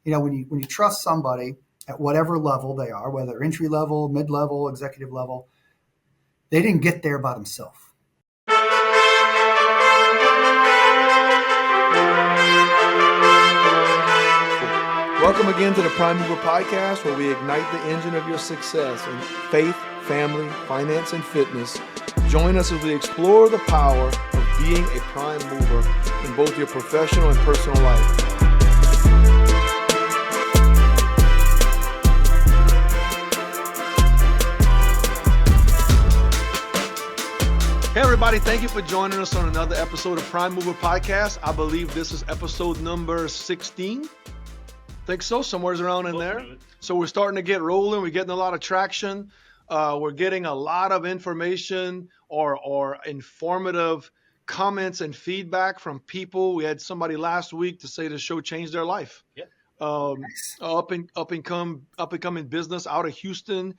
when you trust somebody at whatever level they are, whether entry level, mid level, executive level, they didn't get there by themselves. Welcome again to the Prime Mover Podcast, where we ignite the engine of your success in faith, family, finance, and fitness. Join us as we explore the power of being a prime mover in both your professional and personal life. Hey everybody, thank you for joining us on another episode of Prime Mover Podcast. I believe this is episode number 16. Think so, somewhere's around in there. So we're starting to get rolling. We're getting a lot of traction. We're getting a lot of information or informative comments and feedback from people. We had somebody last week to say the show changed their life. Yeah. Up and coming business out of Houston.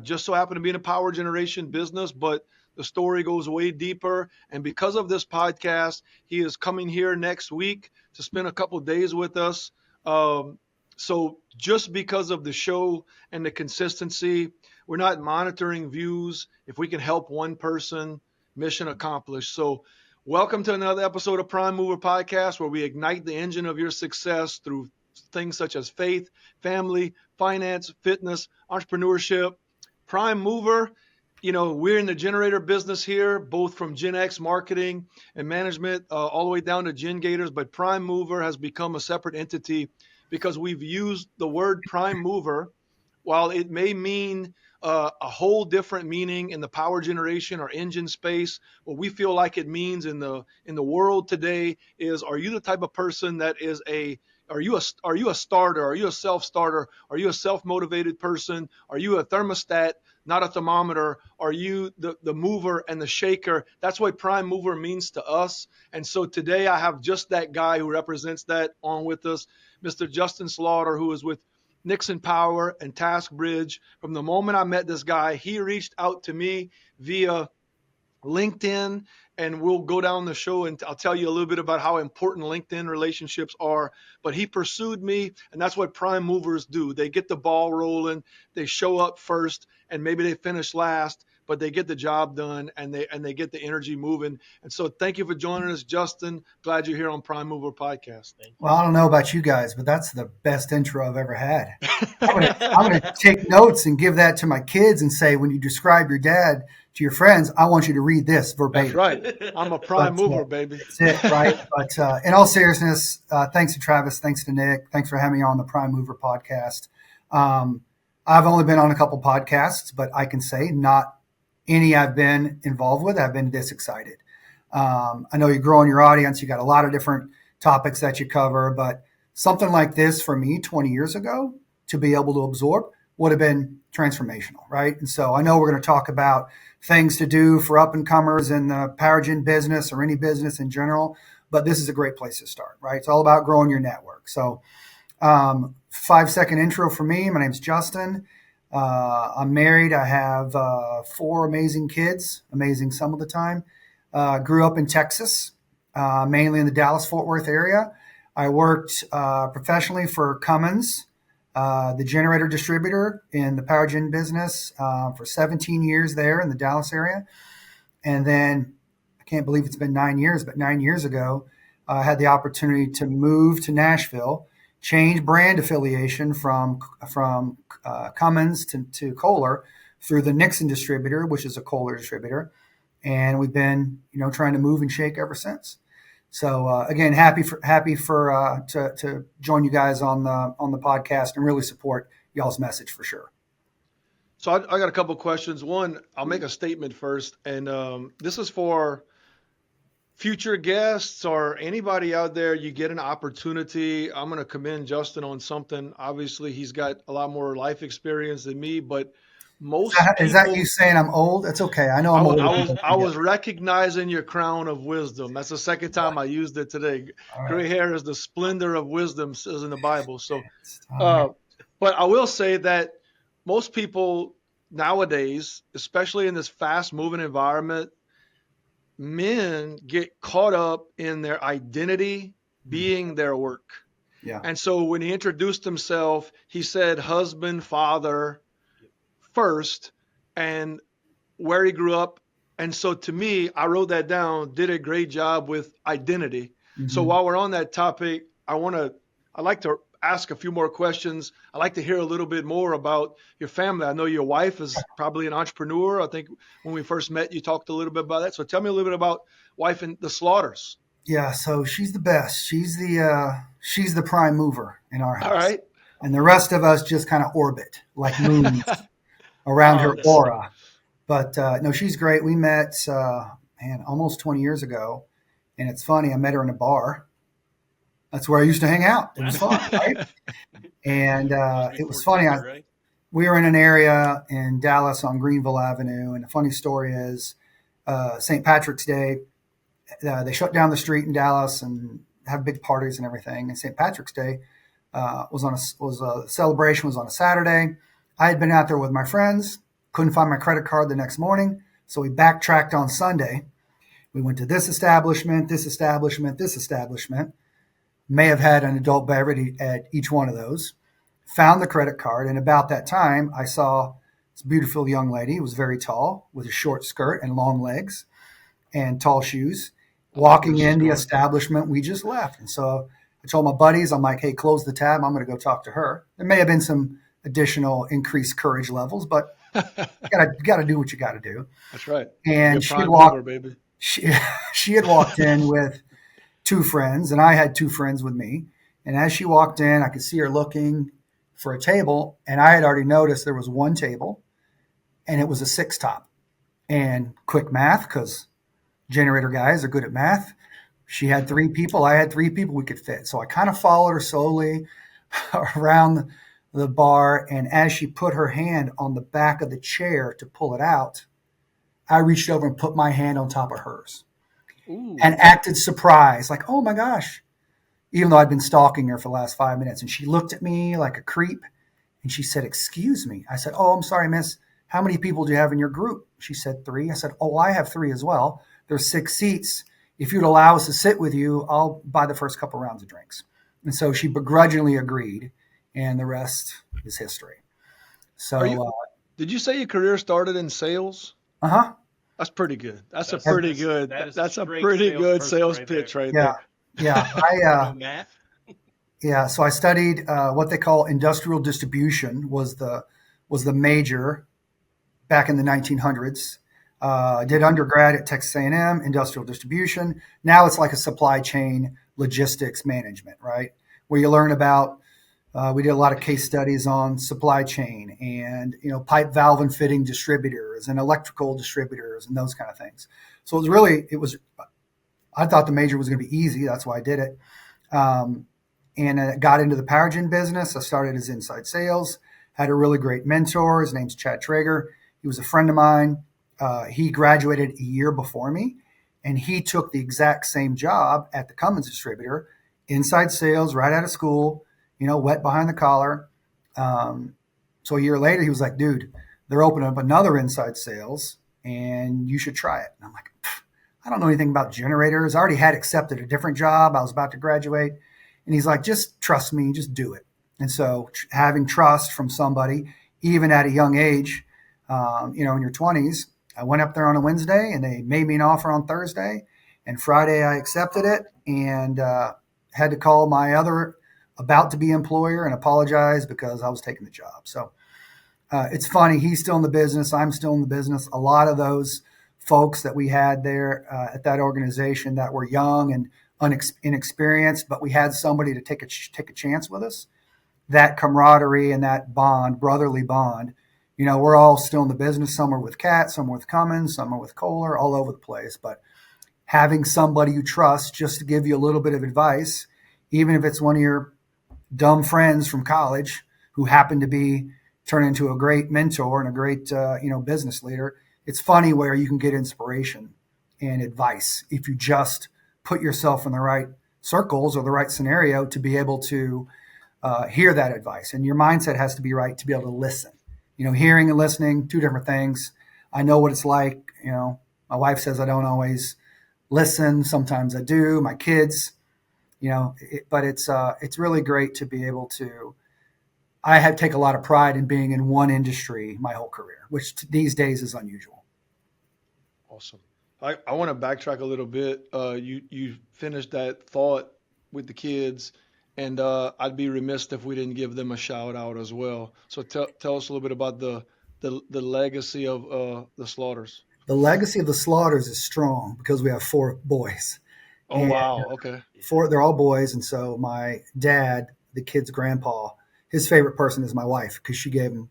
Just so happened to be in a power generation business, but the story goes way deeper. And because of this podcast, he is coming here next week to spend a couple of days with us. So just because of the show and the consistency, we're not monitoring views. If we can help one person, mission accomplished. So welcome to another episode of Prime Mover Podcast, where we ignite the engine of your success through things such as faith, family, finance, fitness, entrepreneurship. Prime Mover, we're in the generator business here, both from Gen X marketing and management, all the way down to Gen Gators. But Prime Mover has become a separate entity because we've used the word prime mover. While it may mean a whole different meaning in the power generation or engine space, what we feel like it means in the world today is: are you the type of person that is are you a starter? Are you a self-starter? Are you a self-motivated person? Are you a thermostat, not a thermometer? Are you the mover and the shaker? That's what prime mover means to us. And so today I have just that guy who represents that on with us, Mr. Justin Slaughter, who is with Nixon Power and Task Bridge. From the moment I met this guy, he reached out to me via LinkedIn, and we'll go down the show and I'll tell you a little bit about how important LinkedIn relationships are. But he pursued me, and that's what prime movers do. They get the ball rolling, they show up first, and maybe they finish last, but they get the job done and they get the energy moving. And so thank you for joining us, Justin. Glad you're here on Prime Mover Podcast. Well, I don't know about you guys, but that's the best intro I've ever had. I'm gonna take notes and give that to my kids and say, when you describe your dad to your friends, I want you to read this verbatim. That's right. I'm a prime mover, baby. That's it, right? But in all seriousness, thanks to Travis, thanks to Nick, thanks for having me on the Prime Mover Podcast. I've only been on a couple podcasts, but I can say not any I've been involved with, I've been this excited. I know you're growing your audience. You got a lot of different topics that you cover, but something like this for me 20 years ago to be able to absorb would have been transformational, right? And so I know we're going to talk about things to do for up and comers in the power gen business or any business in general, but this is a great place to start, right? It's all about growing your network. So 5-second intro for me. My name's Justin. I'm married. I have 4 amazing kids, amazing some of the time. Grew up in Texas, mainly in the Dallas-Fort Worth area. I worked professionally for Cummins, the generator distributor in the power gen business for 17 years there in the Dallas area. And then I can't believe it's been 9 years, but 9 years ago, I had the opportunity to move to Nashville, change brand affiliation from Cummins to Kohler through the Nixon distributor, which is a Kohler distributor. And we've been, trying to move and shake ever since. So again, happy to join you guys on the podcast and really support y'all's message for sure. So I got a couple of questions. One, I'll make a statement first, and this is for future guests or anybody out there. You get an opportunity. I'm going to commend Justin on something. Obviously, he's got a lot more life experience than me, but is that you saying I'm old? It's okay. I know I'm old. I was recognizing your crown of wisdom. That's the second time I used it today. Right. Gray hair is the splendor of wisdom, says in the Bible. So, but I will say that most people nowadays, especially in this fast-moving environment, men get caught up in their identity being their work. Yeah. And so when he introduced himself, he said husband, father first, and where he grew up. And so to me, I wrote that down, did a great job with identity. So Hmm. while we're on that topic, I'd like to ask a few more questions. I'd like to hear a little bit more about your family. I know your wife is probably an entrepreneur. I think when we first met, you talked a little bit about that. So tell me a little bit about wife and the Slaughters. Yeah. So she's the best. She's the prime mover in our All house, right. and the rest of us just kind of orbit like moons around her Oh, that's aura. But no, she's great. We met, man, almost 20 years ago. And it's funny, I met her in a bar. That's where I used to hang out. It was fun, right? And That was it was before funny. Tinder, right? We were in an area in Dallas on Greenville Avenue. And the funny story is St. Patrick's Day, they shut down the street in Dallas and have big parties and everything. And St. Patrick's Day was a celebration was on a Saturday. I had been out there with my friends, couldn't find my credit card the next morning, so we backtracked on Sunday. We went to this establishment, this establishment, this establishment. May have had an adult beverage at each one of those. Found the credit card, and about that time, I saw this beautiful young lady who was very tall, with a short skirt and long legs and tall shoes, I like where walking this is in the going. establishment we just left. And so I told my buddies, I'm like, hey, close the tab. I'm going to go talk to her. There may have been some additional increased courage levels, but you got to do what you got to do. That's right. Be a And prime mover, baby. she, she had walked in with two friends, and I had two friends with me. And as she walked in, I could see her looking for a table, and I had already noticed there was one table, and it was a six top. And quick math, because generator guys are good at math. She had three people. I had three people we could fit. So I kind of followed her slowly around the bar. And as she put her hand on the back of the chair to pull it out, I reached over and put my hand on top of hers and Ooh. acted surprised, like, oh my gosh, even though I'd been stalking her for the last 5 minutes. And she looked at me like a creep and she said, excuse me. I said, oh, I'm sorry, miss. How many people do you have in your group? She said, three. I said, oh, I have three as well. There's 6 seats. If you'd allow us to sit with you, I'll buy the first couple rounds of drinks. And so she begrudgingly agreed, and the rest is history. Are you? So, Did you say your career started in sales? huh, That's pretty good. That's a That's pretty that's good. that is a That's a straight pretty good salesperson sales right pitch there. right yeah, there. yeah. No math. Yeah. So I studied what they call industrial distribution was the major back in the 1900s. Did undergrad at Texas A&M, industrial distribution. Now it's like a supply chain logistics management, right? Where you learn about, we did a lot of case studies on supply chain and, pipe, valve, and fitting distributors and electrical distributors and those kind of things. So I thought the major was going to be easy. That's why I did it. And I got into the power gen business. I started as inside sales, had a really great mentor. His name's Chad Traeger. He was a friend of mine. He graduated a year before me, and he took the exact same job at the Cummins distributor, inside sales, right out of school, wet behind the collar. So a year later, he was like, dude, they're opening up another inside sales, and you should try it. And I'm like, I don't know anything about generators. I already had accepted a different job. I was about to graduate. And he's like, just trust me, just do it. And so having trust from somebody, even at a young age, in your 20s, I went up there on a Wednesday and they made me an offer on Thursday. And Friday I accepted it and had to call my other about to be employer and apologize because I was taking the job. So it's funny. He's still in the business. I'm still in the business. A lot of those folks that we had there at that organization that were young and inexperienced, but we had somebody to take a chance with us. That camaraderie and that bond, brotherly bond, we're all still in the business. Some are with Cat, some are with Cummins, some are with Kohler, all over the place. But having somebody you trust just to give you a little bit of advice, even if it's one of your dumb friends from college who happen to be turn into a great mentor and a great business leader. It's funny where you can get inspiration and advice if you just put yourself in the right circles or the right scenario to be able to hear that advice. And your mindset has to be right to be able to listen. Hearing and listening, two different things. I know what it's like. My wife says I don't always listen. Sometimes I do. My kids, But it's really great to be able to. I have take a lot of pride in being in one industry my whole career, which these days is unusual. Awesome. I want to backtrack a little bit. You finished that thought with the kids, and I'd be remiss if we didn't give them a shout out as well. So tell us a little bit about the legacy of the Slaughters. The legacy of the Slaughters is strong because we have four boys, Oh and wow. Okay. they're all boys. And so my dad, the kid's grandpa, his favorite person is my wife because she gave him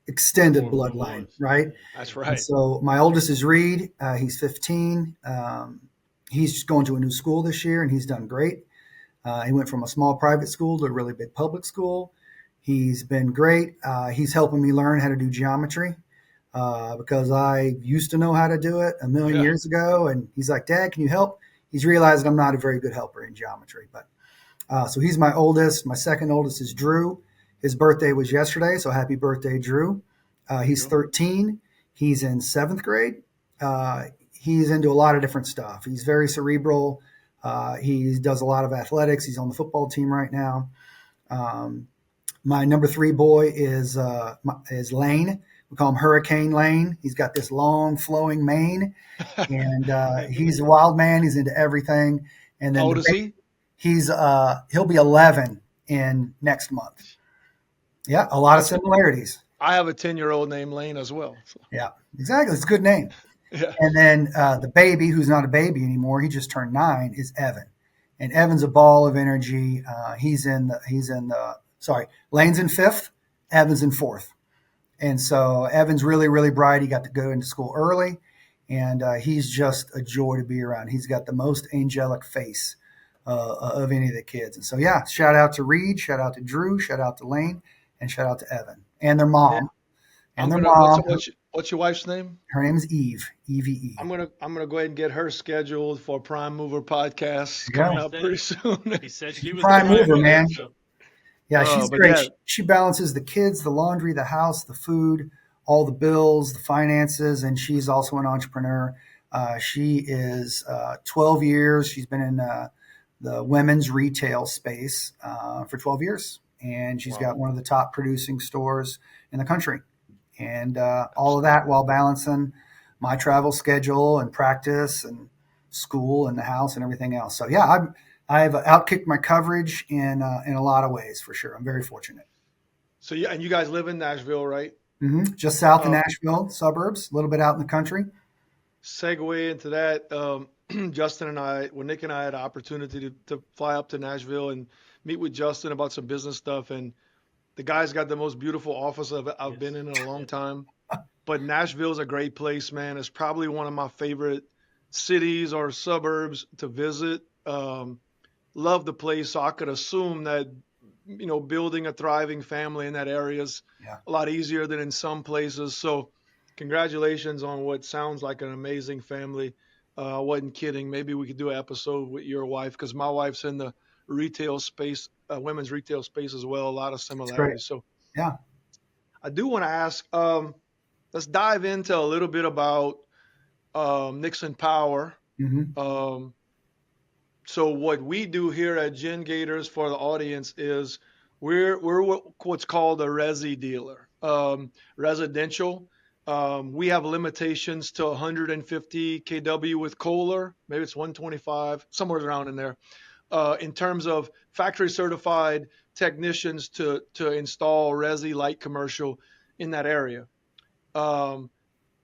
extended Four bloodline, boys. right? That's And right. so my oldest is Reed. He's 15. He's just going to a new school this year, and he's done great. He went from a small private school to a really big public school. He's been great. He's helping me learn how to do geometry because I used to know how to do it a million Yeah. years ago. And he's like, Dad, can you help? He's realized I'm not a very good helper in geometry. But so he's my oldest. My second oldest is Drew. His birthday was yesterday, so happy birthday, Drew. There you He's go. 13. He's in seventh grade. He's into a lot of different stuff. He's very cerebral. He does a lot of athletics. He's on the football team right now. Um, my number three boy is Lane. We call him Hurricane Lane. He's got this long flowing mane, and he's a wild man. He's into everything. And How then old is he? he'll be 11 in next month. Yeah, a lot of That's good. similarities. I have a 10-year-old named Lane as well. So, Yeah, exactly. It's a good name. yeah. And then the baby, who's not a baby anymore, he just turned 9, is Evan. And Evan's a ball of energy. Sorry, Lane's in fifth, Evan's in fourth. And so Evan's really, really bright. He got to go into school early, and he's just a joy to be around. He's got the most angelic face of any of the kids. And so, yeah, shout out to Reed, shout out to Drew, shout out to Lane, and shout out to Evan and their Yeah. mom. And I'm their gonna. mom, What's your wife's name? her name is Eve, Eve. I'm gonna go ahead and get her scheduled for Prime Mover podcast There coming you He up said pretty soon. he said She's she a was the prime prime mover, mover. man. So Yeah, she's But great. yeah, She balances the kids, the laundry, the house, the food, all the bills, the finances, and she's also an entrepreneur. She is 12 years. She's been in the women's retail space for 12 years, and she's wow. got one of the top producing stores in the country. And all of Absolutely. that while balancing my travel schedule and practice and school and the house and everything else. So yeah, I've outkicked my coverage in a lot of ways for sure. I'm very fortunate. So yeah, and you guys live in Nashville, right? Just south of Uh, Nashville, suburbs, a little bit out in the country. segue into that. Justin and I, well, Nick and I had an opportunity to fly up to Nashville and meet with Justin about some business stuff. And the guy's got the most beautiful office I've been yes, in a long yes. time. But Nashville's a great place, man. It's probably one of my favorite cities or suburbs to visit. Love the place. So I could assume that, building a thriving family in that area is Yeah, a lot easier than in some places. So congratulations on what sounds like an amazing family. I wasn't kidding. Maybe we could do an episode with your wife because my wife's in the retail space, women's retail space as well. A lot of it's great. similarities. So Yeah. I do want to ask, let's dive into a little bit about Nixon Power. Hmm. Um, so what we do here at Gen Gators for the audience is we're what's called a resi dealer, residential. We have limitations to 150 kW with Kohler. Maybe it's 125, somewhere around in there. In terms of factory certified technicians to install resi light commercial in that area. Um,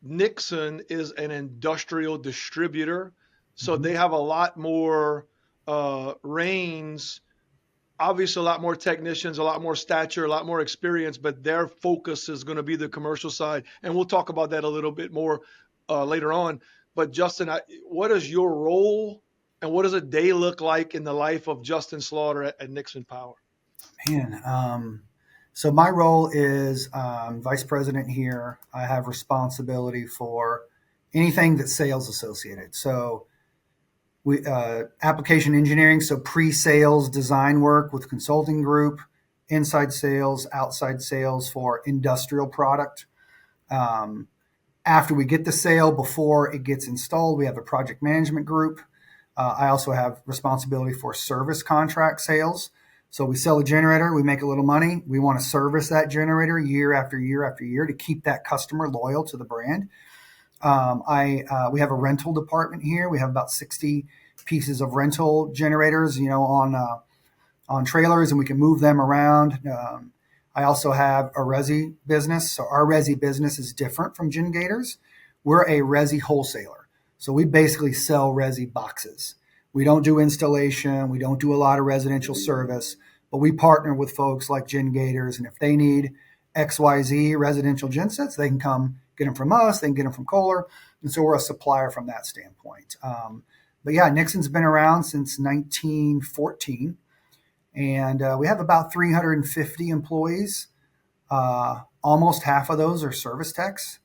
Nixon is an industrial distributor, so Hmm. they have a lot more reins, obviously a lot more technicians, a lot more stature, a lot more experience, but their focus is going to be the commercial side, and we'll talk about that a little bit more later on. But Justin, what is your role, and what does a day look like in the life of Justin Slaughter at Nixon Power? Man, so my role is vice president here. I have responsibility for anything that's sales associated. So we application engineering, so pre-sales design work with consulting group, inside sales, outside sales for industrial product. Um, After we get the sale, before it gets installed, we have a project management group. I also have responsibility for service contract sales. So we sell a generator, we make a little money. We want to service that generator year after year after year to keep that customer loyal to the brand. We have a rental department here. We have about 60 pieces of rental generators, on trailers, and we can move them around. I also have a resi business. So our resi business is different from Gen Gators. We're a resi wholesaler. So we basically sell resi boxes. We don't do installation. We don't do a lot of residential service, but we partner with folks like Gen Gators. And if they need XYZ residential gensets, they can come get them from us. They can get them from Kohler. And so we're a supplier from that standpoint. But yeah, Nixon's been around since 1914. And we have about 350 employees. Almost half of those are service techs,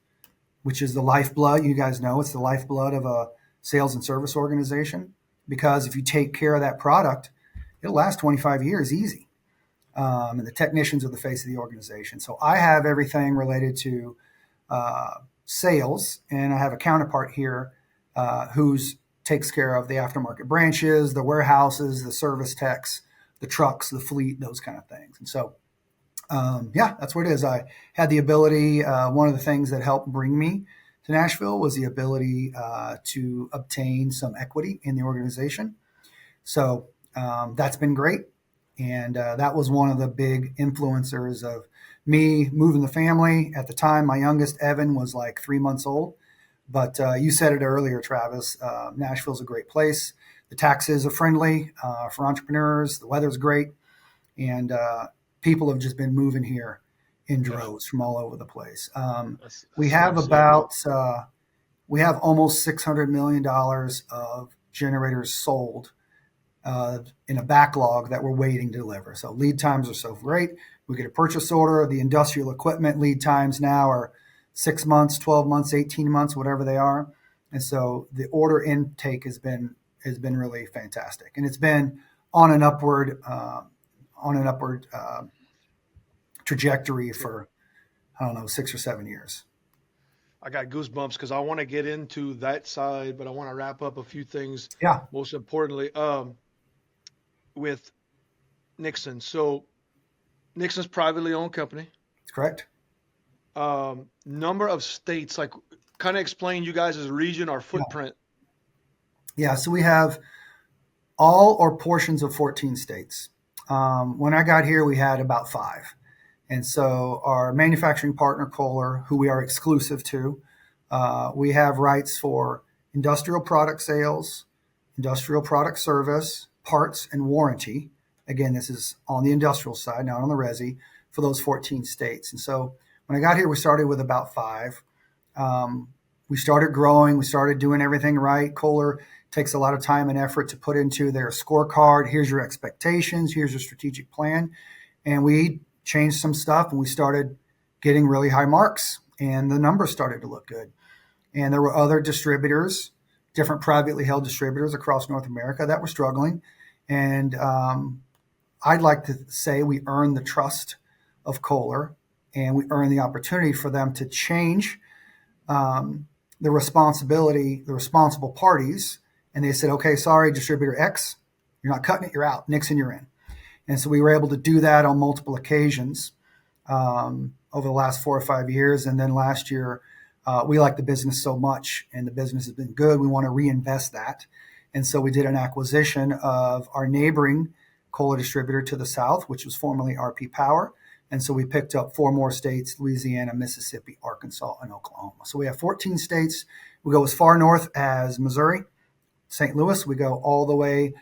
which is the lifeblood. You guys know it's the lifeblood of a sales and service organization, because if you take care of that product, it'll last 25 years easy. And the technicians are the face of the organization. So I have everything related to sales, and I have a counterpart here who takes care of the aftermarket branches, the warehouses, the service techs, the trucks, the fleet, those kind of things. And so, yeah, that's what it is. I had the ability. One of the things that helped bring me to Nashville was the ability to obtain some equity in the organization. So that's been great. And that was one of the big influencers of me moving the family. At the time, my youngest, Evan, was like 3 months old. But you said it earlier, Travis. Nashville's a great place. The taxes are friendly for entrepreneurs. The weather's great. And people have just been moving here in droves from all over the place. We have we have almost $600 million of generators sold in a backlog that we're waiting to deliver. So lead times are so great. We get a purchase order. The industrial equipment lead times now are 6 months, 12 months, 18 months, whatever they are. And so the order intake has been really fantastic, and it's been on an upward trajectory for, I don't know, 6 or 7 years. I got goosebumps because I want to get into that side, but I want to wrap up a few things. Yeah, Most importantly, with Nixon. So Nixon's privately owned company. that's correct. Number of states, like kind of explain you guys as a region, our Yeah. footprint. Yeah, so we have all or portions of 14 states. When I got here, we had about five. And so our manufacturing partner, Kohler, who we are exclusive to, we have rights for industrial product sales, industrial product service, parts, and warranty. Again, this is on the industrial side, not on the resi, for those 14 states. And so when I got here, we started with about five. We started growing. We started doing everything right. Kohler takes a lot of time and effort to put into their scorecard. Here's your expectations. Here's your strategic plan. And we changed some stuff, and we started getting really high marks, and the numbers started to look good. And there were other distributors, different privately held distributors across North America that were struggling. And I'd like to say we earned the trust of Kohler, and we earned the opportunity for them to change the responsible parties. And they said, okay, sorry, distributor X, you're not cutting it, you're out. Nixon, you're in. And so we were able to do that on multiple occasions over the last 4 or 5 years. And then last year, we like the business so much, and the business has been good. We want to reinvest that. And so we did an acquisition of our neighboring Kohler distributor to the south, which was formerly RP Power. And so we picked up 4 more states: Louisiana, Mississippi, Arkansas, and Oklahoma. So we have 14 states. We go as far north as Missouri, St. Louis. We go all the way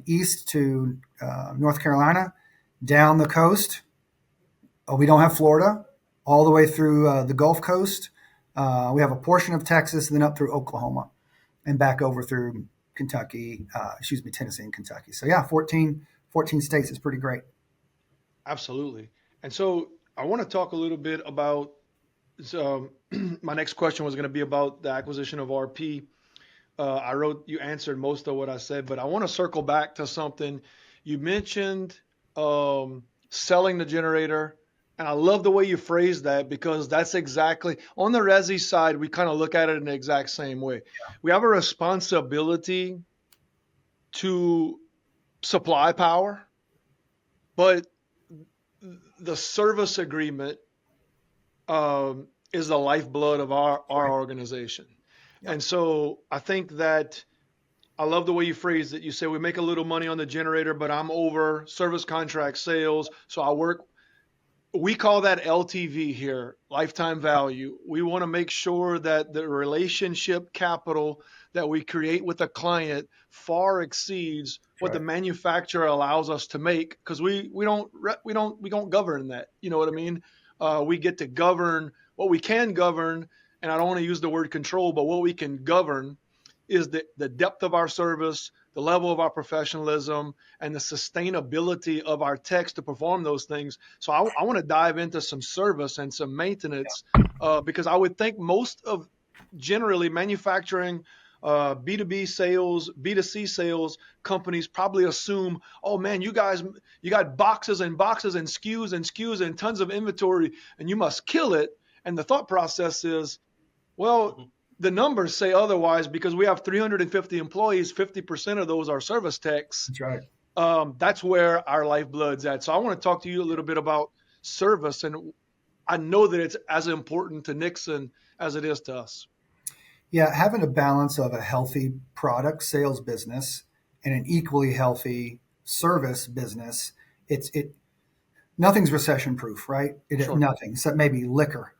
east to North Carolina, down the coast. We don't have Florida, all the way through the Gulf Coast. We have a portion of Texas, and then up through Oklahoma, and back over through Tennessee and Kentucky. So yeah, 14 states is pretty great. Absolutely. And so I want to talk a little bit about. So, my next question was going to be about the acquisition of RP. I wrote, you answered most of what I said, but I want to circle back to something. You mentioned selling the generator, and I love the way you phrased that, because that's exactly on the resi side. We kind of look at it in the exact same way. We have a responsibility to supply power, but the service agreement is the lifeblood of our Right. organization. Yep. And so I think that I love the way you phrased it. You say we make a little money on the generator, but I'm over service contract sales. So I work, we call that LTV here, lifetime value. We want to make sure that the relationship capital that we create with a client far exceeds That's what the right. manufacturer allows us to make, because we don't govern that. You know what I mean? We get to govern what we can govern, and I don't want to use the word control, but what we can govern is the depth of our service, the level of our professionalism, and the sustainability of our techs to perform those things. So I want to dive into some service and some maintenance, because I would think most of generally manufacturing, B2B sales, B2C sales companies probably assume, oh man, you guys, you got boxes and boxes and SKUs and tons of inventory and you must kill it. And the thought process is, well, Mhm. the numbers say otherwise because we have 350 employees, 50% of those are service techs. That's right. That's where our lifeblood's at. So I want to talk to you a little bit about service. And I know that it's as important to Nixon as it is to us. Yeah, having a balance of a healthy product sales business and an equally healthy service business, it nothing's recession proof, right? Sure. Nothing except maybe liquor,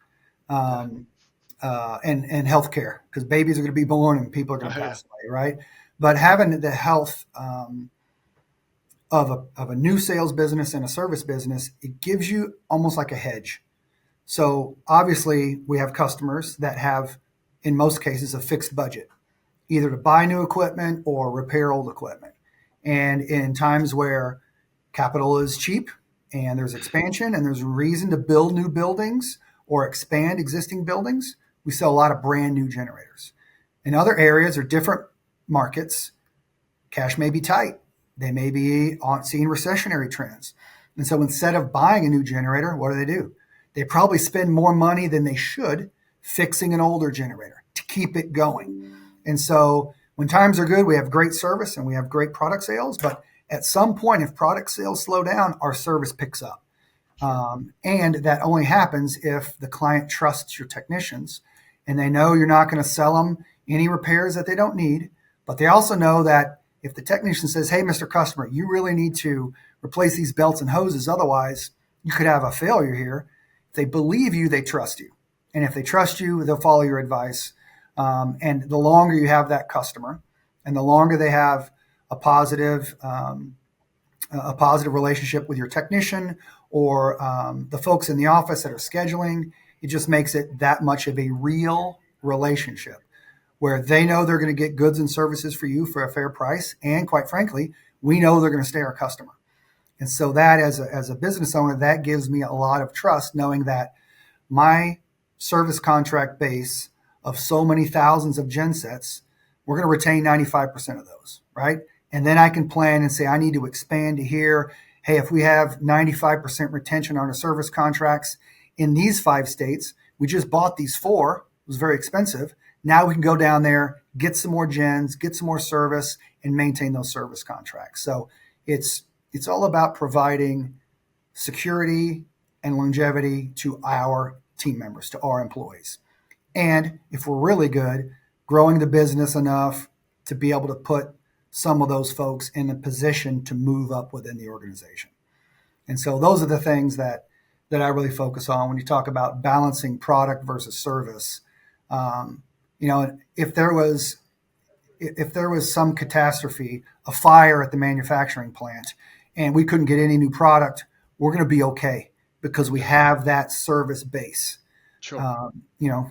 Yeah. um, and healthcare, because babies are going to be born and people are going to Yeah. pass away, right? But having the health of a new sales business and a service business, it gives you almost like a hedge. So obviously, we have customers that have, in most cases, a fixed budget, either to buy new equipment or repair old equipment. And in times where capital is cheap and there's expansion and there's a reason to build new buildings or expand existing buildings, we sell a lot of brand new generators. In other areas or different markets, cash may be tight. They may be seeing recessionary trends. And so instead of buying a new generator, what do? They probably spend more money than they should fixing an older generator to keep it going. And so when times are good, we have great service and we have great product sales. But at some point, if product sales slow down, our service picks up. Sure. And that only happens if the client trusts your technicians and they know you're not going to sell them any repairs that they don't need. But they also know that if the technician says, hey, Mr. Customer, you really need to replace these belts and hoses, otherwise you could have a failure here. If they believe you, they trust you. And if they trust you, they'll follow your advice. And the longer you have that customer and the longer they have a positive relationship with your technician or the folks in the office that are scheduling, it just makes it that much of a real relationship where they know they're going to get goods and services for you for a fair price. And quite frankly, we know they're going to stay our customer. And so that as a business owner, that gives me a lot of trust knowing that my service contract base of so many thousands of gen sets, we're going to retain 95% of those, right? And then I can plan and say, I need to expand to here. Hey, if we have 95% retention on our service contracts in these 5 states, we just bought these 4, it was very expensive. Now we can go down there, get some more gens, get some more service, and maintain those service contracts. So it's all about providing security and longevity to our team members, to our employees. And if we're really good, growing the business enough to be able to put some of those folks in a position to move up within the organization. And so those are the things that I really focus on when you talk about balancing product versus service. Um, if there was some catastrophe, a fire at the manufacturing plant, and we couldn't get any new product, we're going to be okay because we Yeah. have that service base. Sure.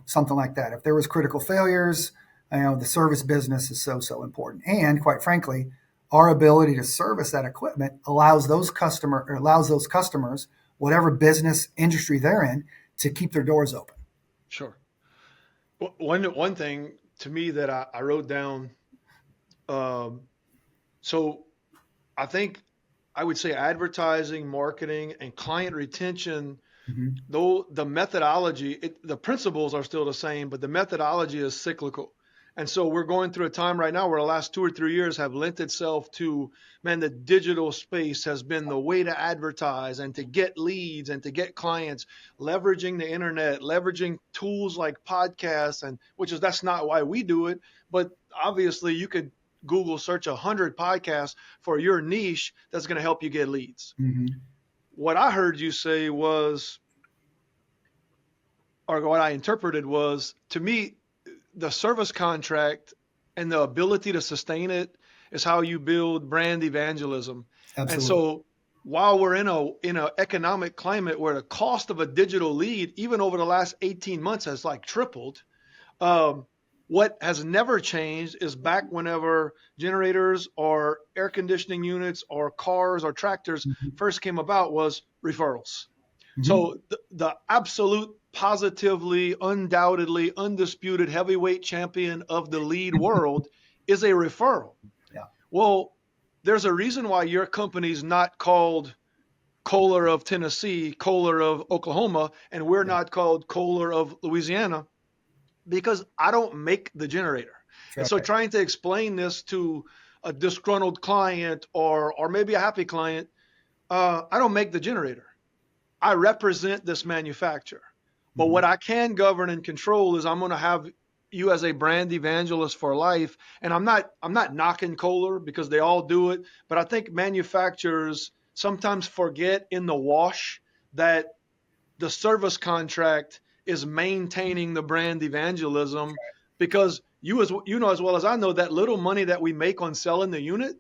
Something like that. If there was critical failures, the service business is so important. And quite frankly, our ability to service that equipment allows those customers, whatever business industry they're in, to keep their doors open. Sure. One thing to me that I wrote down. Um, so I think I would say advertising, marketing, and client retention, Mm-hmm. though the methodology, the principles are still the same, but the methodology is cyclical. And so we're going through a time right now where the last 2 or 3 years have lent itself to, man, the digital space has been the way to advertise and to get leads and to get clients, leveraging the internet, leveraging tools like podcasts, and that's not why we do it. But obviously you could Google search 100 podcasts for your niche that's going to help you get leads. Mm-hmm. What I heard you say was, or what I interpreted was, to me, the service contract and the ability to sustain it is how you build brand evangelism. And Absolutely. so while we're in a economic climate where the cost of a digital lead, even over the last 18 months, has like tripled, um, what has never changed is back whenever generators or air conditioning units or cars or tractors Mm-hmm. first came about was referrals. Mm-hmm. So the absolute, positively, undoubtedly, undisputed heavyweight champion of the lead world is a referral. Yeah. Well, there's a reason why your company's not called Kohler of Tennessee, Kohler of Oklahoma, and we're Yeah. not called Kohler of Louisiana, because I don't make the generator. And That's so right. trying to explain this to a disgruntled client or maybe a happy client, I don't make the generator. I represent this manufacturer. But Mm-hmm. what I can govern and control is I'm going to have you as a brand evangelist for life. And I'm not knocking Kohler because they all do it, but I think manufacturers sometimes forget in the wash that the service contract is maintaining the brand evangelism, because you know as well as I know that little money that we make on selling the unit,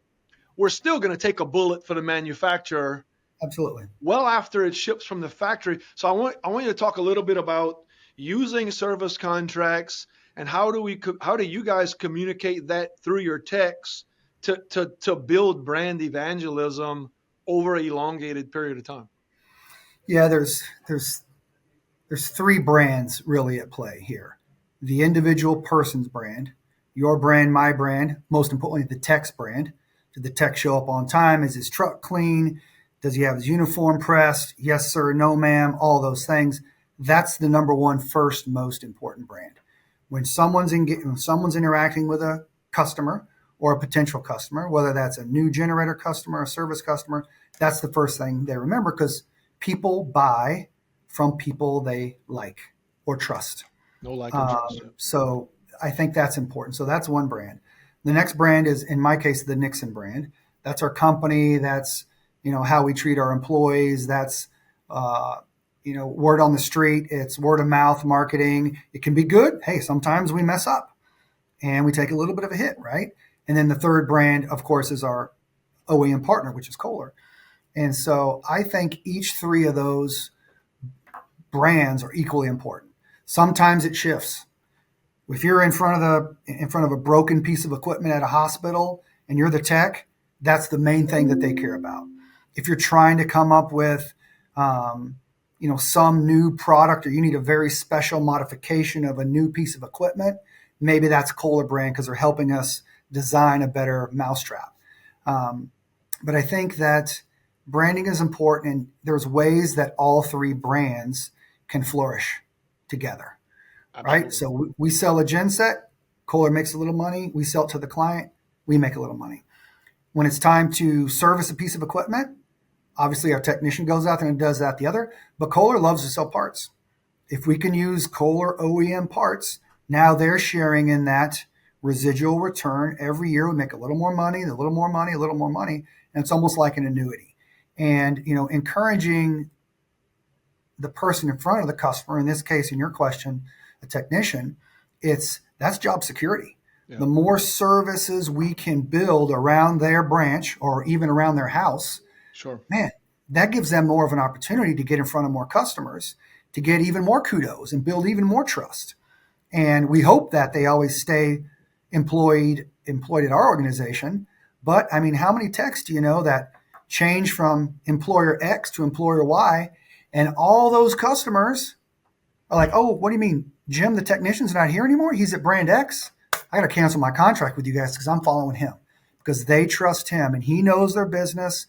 we're still going to take a bullet for the manufacturer Absolutely. well after it ships from the factory. So I want you to talk a little bit about using service contracts and how do you guys communicate that through your techs to build brand evangelism over an elongated period of time. Yeah, there's three brands really at play here. The individual person's brand, your brand, my brand, most importantly, the tech's brand. Did the tech show up on time? Is his truck clean? Does he have his uniform pressed? Yes, sir, no, ma'am, all those things. That's the number one, first, most important brand. When someone's interacting with a customer or a potential customer, whether that's a new generator customer, a service customer, that's the first thing they remember, because people buy from people they like or trust. No, like and trust. So I think that's important. So that's one brand. The next brand is, in my case, the Nixon brand. That's our company. That's how we treat our employees. That's word on the street. It's word of mouth marketing. It can be good. Hey, sometimes we mess up and we take a little bit of a hit, right? And then the third brand, of course, is our OEM partner, which is Kohler. And so I think each three of those brands are equally important. Sometimes it shifts. If you're in front of a broken piece of equipment at a hospital and you're the tech, that's the main thing that they care about. If you're trying to come up with some new product, or you need a very special modification of a new piece of equipment, maybe that's Kohler brand because they're helping us design a better mousetrap. But I think that branding is important, and there's ways that all three brands can flourish together. Absolutely. Right? So we sell a gen set, Kohler makes a little money. We sell it to the client, we make a little money. When it's time to service a piece of equipment, obviously our technician goes out there and does that the other, but Kohler loves to sell parts. If we can use Kohler OEM parts, now they're sharing in that residual return. Every year we make a little more money, a little more money, a little more money, and it's almost like an annuity. And encouraging the person in front of the customer, in this case, in your question, a technician, that's job security. Yeah. The more services we can build around their branch or even around their house, sure, man, that gives them more of an opportunity to get in front of more customers, to get even more kudos and build even more trust. And we hope that they always stay employed at our organization. But I mean, how many techs do you know that change from employer X to employer Y, and all those customers are like, oh, what do you mean? Jim, the technician's not here anymore? He's at brand X? I got to cancel my contract with you guys because I'm following him, because they trust him and he knows their business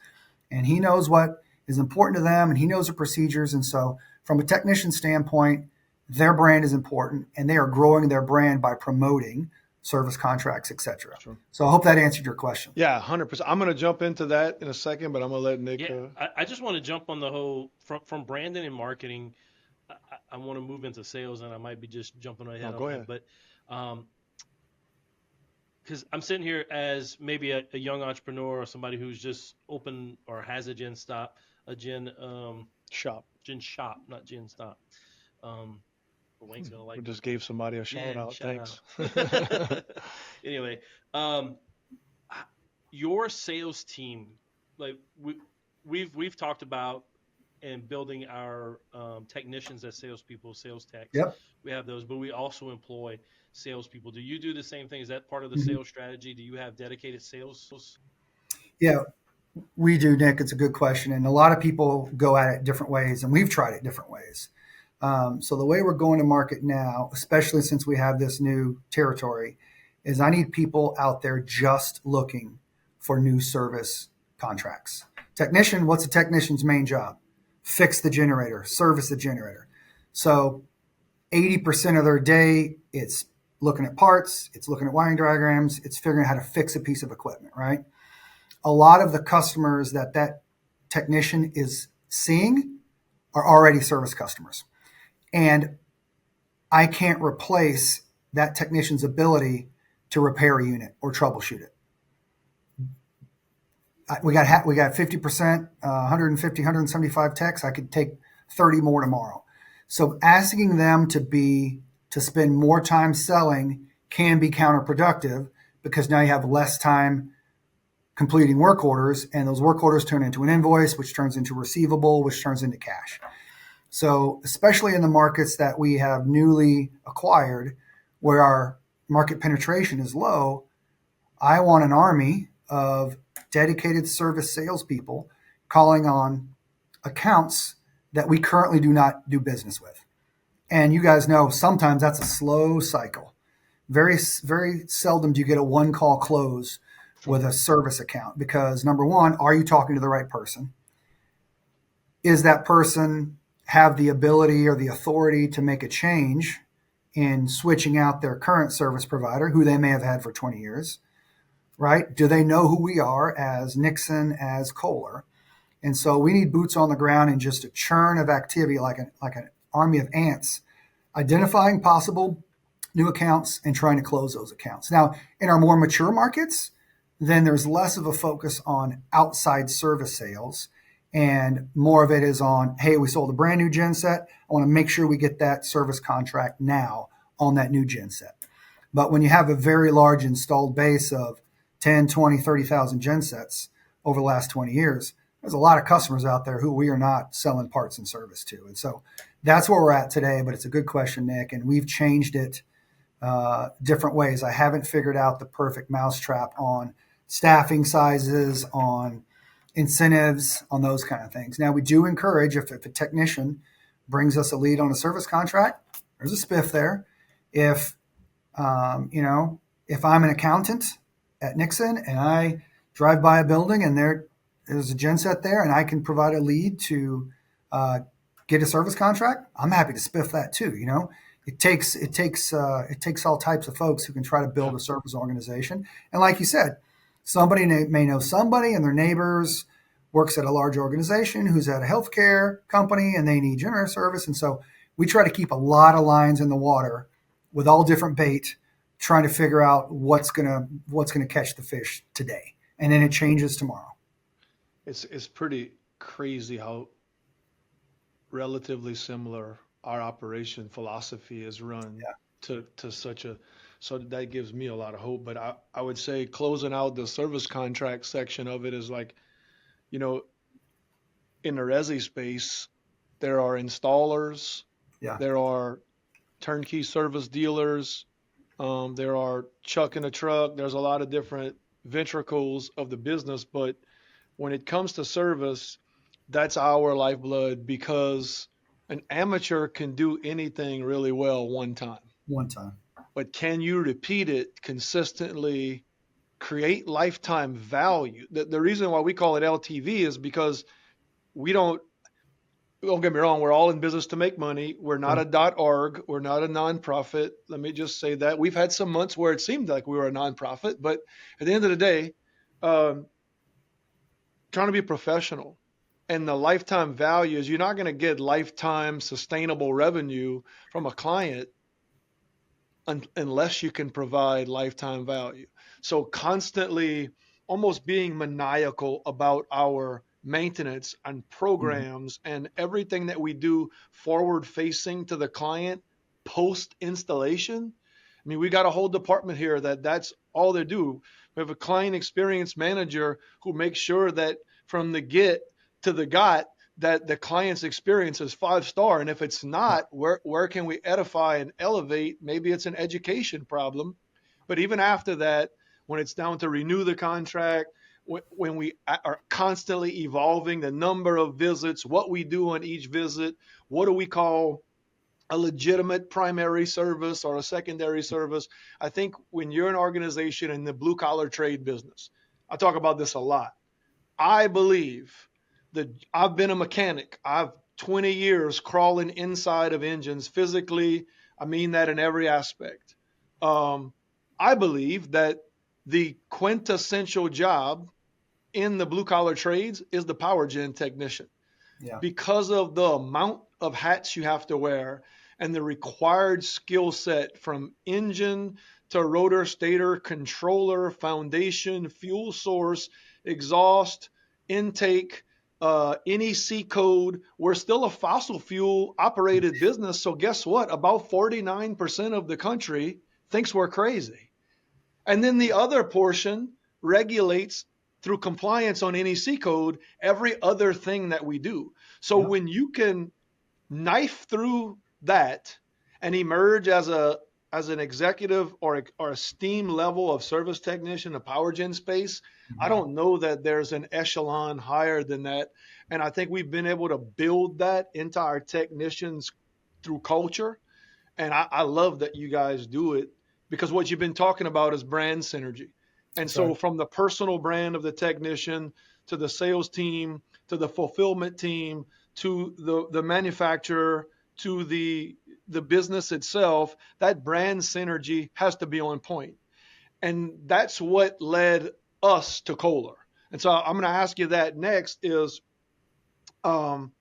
and he knows what is important to them and he knows the procedures. And so from a technician standpoint, their brand is important, and they are growing their brand by promoting service contracts, etc. Sure. So I hope that answered your question. Yeah, 100%. I'm going to jump into that in a second, but I'm going to let Nick. Yeah, I just want to jump on the whole from branding and marketing. I want to move into sales, and I might be just jumping No, ahead on go that, ahead. but because I'm sitting here as maybe a young entrepreneur or somebody who's just open or has a Shop. gin shop, not gin stop. Um, Wayne's gonna We like just that. gave somebody a shout Yeah, out. shout Thanks. out. Anyway, um, your sales team, like we've talked about and building our technicians as salespeople, sales techs. Yep. We have those, but we also employ salespeople. Do you do the same thing? Is that part of the Mhm. sales strategy? Do you have dedicated sales? Yeah, we do, Nick. It's a good question. And a lot of people go at it different ways, and we've tried it different ways. So the way we're going to market now, especially since we have this new territory, is I need people out there just looking for new service contracts. Technician, what's a technician's main job? Fix the generator, service the generator. So 80% of their day, it's looking at parts, it's looking at wiring diagrams, it's figuring out how to fix a piece of equipment, right? A lot of the customers that technician is seeing are already service customers. And I can't replace that technician's ability to repair a unit or troubleshoot it. We got 50%, 150, 175 techs. I could take 30 more tomorrow. So asking them to spend more time selling can be counterproductive because now you have less time completing work orders, and those work orders turn into an invoice, which turns into a receivable, which turns into cash. So especially in the markets that we have newly acquired, where our market penetration is low, I want an army of dedicated service salespeople calling on accounts that we currently do not do business with. And you guys know sometimes that's a slow cycle. Very, very seldom do you get a one call close Sure. with a service account because number one, are you talking to the right person? Is that person have the ability or the authority to make a change in switching out their current service provider, who they may have had for 20 years, right? Do they know who we are as Nixon, as Kohler? And so we need boots on the ground and just a churn of activity like an army of ants, identifying possible new accounts and trying to close those accounts. Now, in our more mature markets, then there's less of a focus on outside service sales and more of it is on, hey, we sold a brand new gen set. I want to make sure we get that service contract now on that new gen set. But when you have a very large installed base of 10, 20, 30,000 gen sets over the last 20 years, there's a lot of customers out there who we are not selling parts and service to. And so that's where we're at today. But it's a good question, Nick. And we've changed it different ways. I haven't figured out the perfect mousetrap on staffing sizes, on incentives, on those kind of things. Now, we do encourage if a technician brings us a lead on a service contract, there's a spiff there. If if I'm an accountant at Nixon and I drive by a building and there's a genset there and I can provide a lead to get a service contract, I'm happy to spiff that too. It takes all types of folks who can try to build Yeah. a service organization. And like you said, somebody may know somebody and their neighbors works at a large organization who's at a healthcare company and they need generator service. And so we try to keep a lot of lines in the water with all different bait, trying to figure out what's gonna catch the fish today, and then it changes tomorrow. It's pretty crazy how relatively similar our operation philosophy is run Yeah, to such a so that gives me a lot of hope. But I would say closing out the service contract section of it is like, you know, in the resi space, there are installers, yeah, there are turnkey service dealers, there are chuck in a truck. There's a lot of different ventricles of the business, but when it comes to service, that's our lifeblood because an amateur can do anything really well one time. one time. But can you repeat it consistently, create lifetime value? The reason why we call it LTV is because we don't don't get me wrong, we're all in business to make money. We're not Sure. a .org. We're not a nonprofit. Let me just say that. We've had some months where it seemed like we were a nonprofit, but at the end of the day, um, trying to be professional. And the lifetime value is you're not going to get lifetime sustainable revenue from a client unless you can provide lifetime value. So constantly almost being maniacal about our maintenance and Mhm. programs and everything that we do forward facing to the client post installation. I mean, we got a whole department here that's all they do. We have a client experience manager who makes sure that from the get to the got that the client's experience is 5 star. And if it's Yeah. not, where can we edify and elevate? Maybe it's an education problem. But even after that, when it's down to renew the contract, when we are constantly evolving the number of visits, what we do on each visit, what do we call a legitimate primary service or a secondary service? I think when you're an organization in the blue collar trade business, I talk about this a lot. I believe that I've been a mechanic. I've 20 years crawling inside of engines physically. I mean that in every aspect. Um, I believe that the quintessential job in the blue collar trades is the power gen technician Yeah. because of the amount of hats you have to wear and the required skill set from engine to rotor, stator, controller, foundation, fuel source, exhaust, intake, NEC code. We're still a fossil fuel operated business. So, guess what? About 49% of the country thinks we're crazy. And then the other portion regulates through compliance on NEC code every other thing that we do. So Yeah. when you can knife through that and emerge as an executive or a steam level of service technician, a power gen space, I Mhm. don't know that there's an echelon higher than that. And I think we've been able to build that into our technicians through culture, and I love that you guys do it because what you've been talking about is brand synergy. And That's right. so, from the personal brand of the technician to the sales team to the fulfillment team to the manufacturer to the business itself, that brand synergy has to be on point. And that's what led us to Kohler. And so, I'm going to ask you that next is um,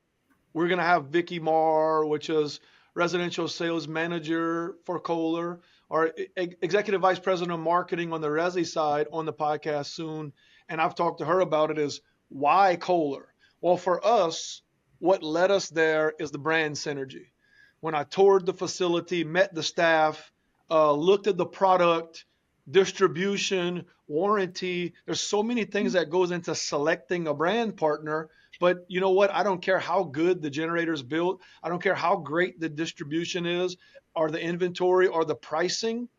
we're going to have Vicky Marr, which is residential sales manager for Kohler, or executive vice president of marketing on the Resi side on the podcast soon. And I've talked to her about it is why Kohler? Well, for us, what led us there is the brand synergy. When I toured the facility, met the staff, looked at the product, distribution, warranty, there's so many things that goes into selecting a brand partner. But you know what? I don't care how good the generator's built. I don't care how great the distribution is or the inventory or the pricing.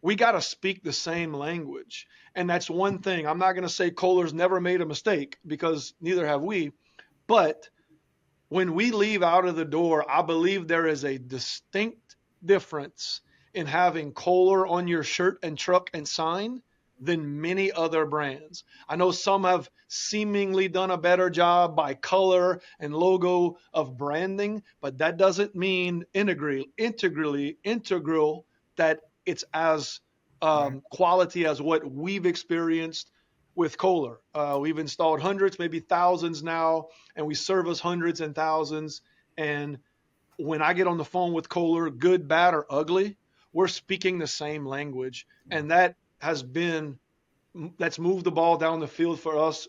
We got to speak the same language. And that's one thing. I'm not going to say Kohler's never made a mistake because neither have we. But when we leave out of the door, I believe there is a distinct difference in having Kohler on your shirt and truck and sign than many other brands. I know some have seemingly done a better job by color and logo of branding, but that doesn't mean integral that it's as Right. quality as what we've experienced with Kohler. We've installed hundreds, maybe thousands now, and we service hundreds and thousands. And when I get on the phone with Kohler, good, bad, or ugly, we're speaking the same language. Yeah. And that's moved the ball down the field for us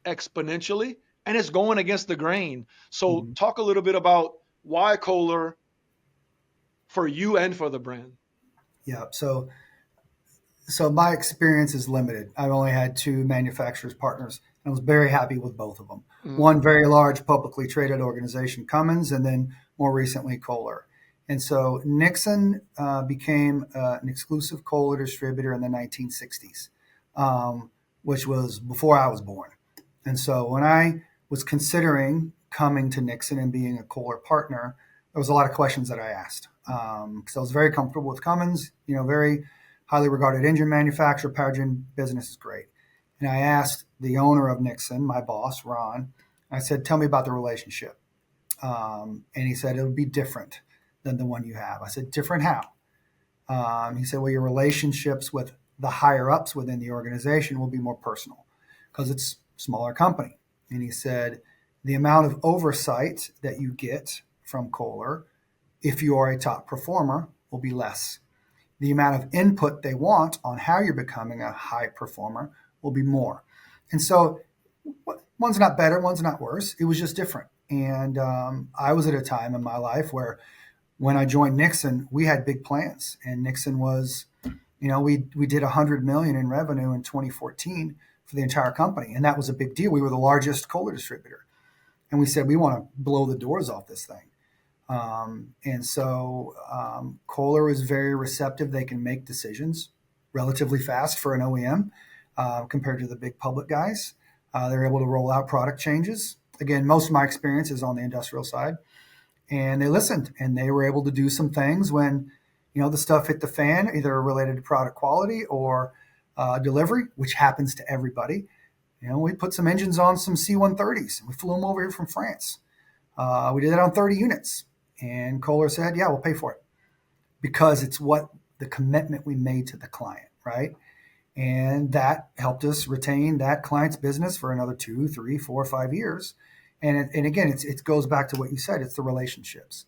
exponentially. And it's going against the grain. So Mhm. talk a little bit about why Kohler for you and for the brand. Yeah. So my experience is limited. I've only had two manufacturers partners, and I was very happy with both of them. Mm-hmm. One very large publicly traded organization, Cummins, and then more recently Kohler. And so Nixon became an exclusive Kohler distributor in the 1960s, which was before I was born. And so when I was considering coming to Nixon and being a Kohler partner, there was a lot of questions that I asked because I was very comfortable with Cummins, very highly regarded engine manufacturer, power gen business is great. And I asked the owner of Nixon, my boss, Ron, I said, tell me about the relationship. And he said, it would be different than the one you have. I said, different how? He said, well, your relationships with the higher ups within the organization will be more personal because it's a smaller company. And he said, the amount of oversight that you get from Kohler, if you are a top performer, will be less. The amount of input they want on how you're becoming a high performer will be more. And so one's not better, one's not worse. It was just different. And I was at a time in my life where when I joined Nixon, we had big plans, and Nixon was, we did 100 million in revenue in 2014 for the entire company, and that was a big deal. We were the largest Kohler distributor, and we said we want to blow the doors off this thing. And so Kohler is very receptive. They can make decisions relatively fast for an OEM compared to the big public guys. They're able to roll out product changes. Again, most of my experience is on the industrial side. And they listened, and they were able to do some things when, the stuff hit the fan, either related to product quality or delivery, which happens to everybody. We put some engines on some C-130s. We flew them over here from France. We did it on 30 units. And Kohler said, yeah, we'll pay for it because it's what the commitment we made to the client, right? And that helped us retain that client's business for another 2, 3, 4, 5 years. And again, it goes back to what you said. It's the relationships.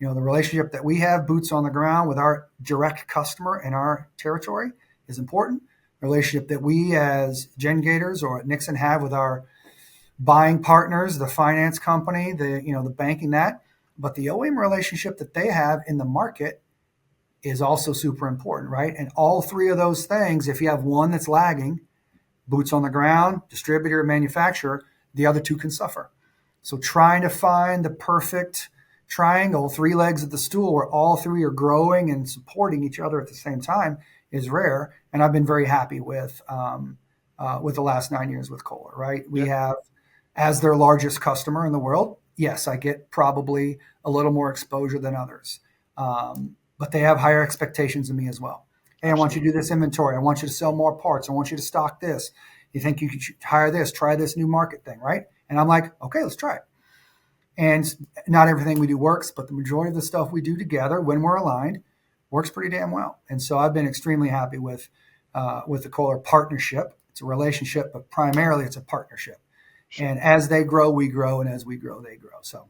The relationship that we have, boots on the ground with our direct customer in our territory is important. The relationship that we as Gen Gators or at Nixon have with our buying partners, the finance company, the banking, that. But the OEM relationship that they have in the market is also super important, right? And all three of those things, if you have one that's lagging, boots on the ground, distributor, manufacturer, the other two can suffer. So trying to find the perfect triangle, 3 legs of the stool where all three are growing and supporting each other at the same time is rare. And I've been very happy with the last 9 years with Kohler, right? We have, as their largest customer in the world, yes, I get probably a little more exposure than others. But they have higher expectations of me as well. Hey, I want you to do this inventory. I want you to sell more parts. I want you to stock this. You think you could hire this, try this new market thing, right? And I'm like, okay, let's try it. And not everything we do works, but the majority of the stuff we do together when we're aligned works pretty damn well. And so I've been extremely happy with the Kohler partnership. It's a relationship, but primarily it's a partnership. Sure. And as they grow, we grow, and as we grow, they grow. So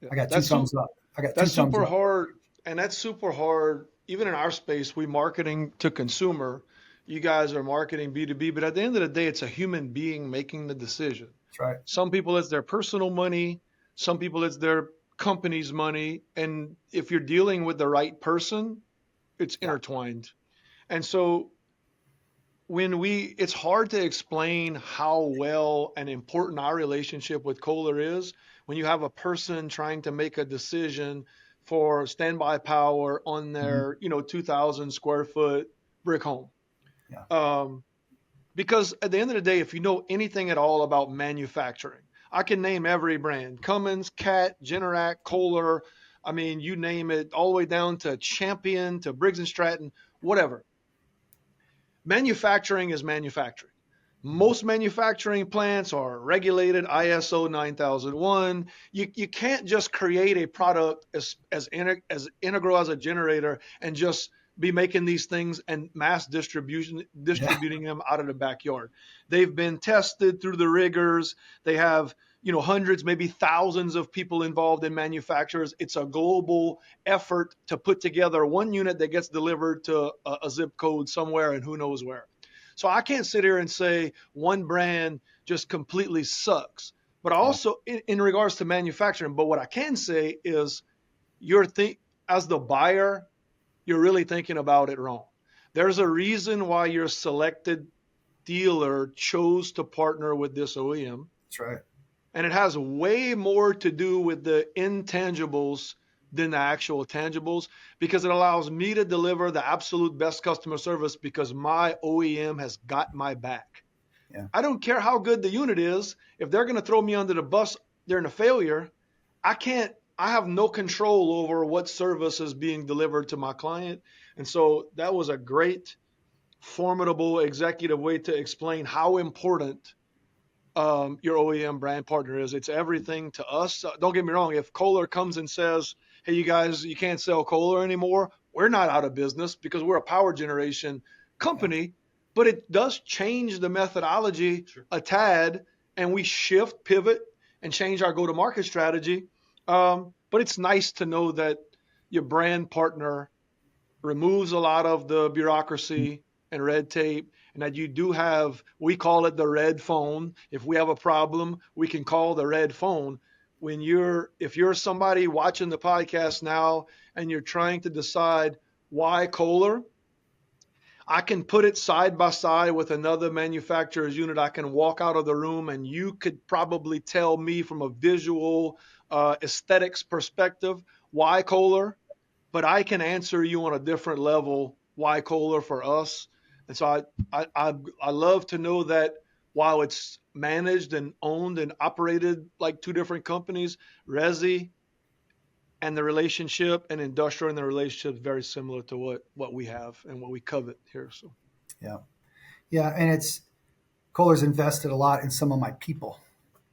I got two thumbs up. That's super hard, and that's super hard. Even in our space, we marketing to consumer. You guys are marketing B2B, but at the end of the day, it's a human being making the decision. That's right. Some people, it's their personal money. Some people, it's their company's money. And if you're dealing with the right person, it's intertwined. And so it's hard to explain how well and important our relationship with Kohler is when you have a person trying to make a decision for standby power on their, 2,000 square foot brick home. Yeah. Because at the end of the day, if you know anything at all about manufacturing, I can name every brand: Cummins, Cat, Generac, Kohler. I mean, you name it, all the way down to Champion, to Briggs and Stratton, whatever. Manufacturing is manufacturing. Most manufacturing plants are regulated ISO 9001. You can't just create a product as integral as a generator and just be making these things and mass distributing them out of the backyard. They've been tested through the rigors. They have hundreds, maybe thousands of people involved in manufacturers. It's a global effort to put together one unit that gets delivered to a zip code somewhere and who knows where. So I can't sit here and say one brand just completely sucks. But also in regards to manufacturing, but what I can say is as the buyer, you're really thinking about it wrong. There's a reason why your selected dealer chose to partner with this OEM. That's right. And it has way more to do with the intangibles than the actual tangibles, because it allows me to deliver the absolute best customer service because my OEM has got my back. Yeah. I don't care how good the unit is. If they're going to throw me under the bus during a failure, I have no control over what service is being delivered to my client. And so that was a great, formidable executive way to explain how important your OEM brand partner is. It's everything to us. Don't get me wrong. If Kohler comes and says, "Hey, you guys, you can't sell Kohler anymore," we're not out of business because we're a power generation Yeah. company. But it does change the methodology Sure. a tad, and we shift, pivot, and change our go-to-market strategy. But it's nice to know that your brand partner removes a lot of the bureaucracy and red tape, and that you do have, we call it the red phone. If we have a problem, we can call the red phone. If you're somebody watching the podcast now and you're trying to decide why Kohler, I can put it side by side with another manufacturer's unit. I can walk out of the room and you could probably tell me from a visual aesthetics perspective why Kohler, but I can answer you on a different level why Kohler for us. And so I love to know that while it's managed and owned and operated like two different companies, Resi and the relationship and industrial and the relationship is very similar to what we have and what we covet here. So Yeah. Yeah. And Kohler's invested a lot in some of my people,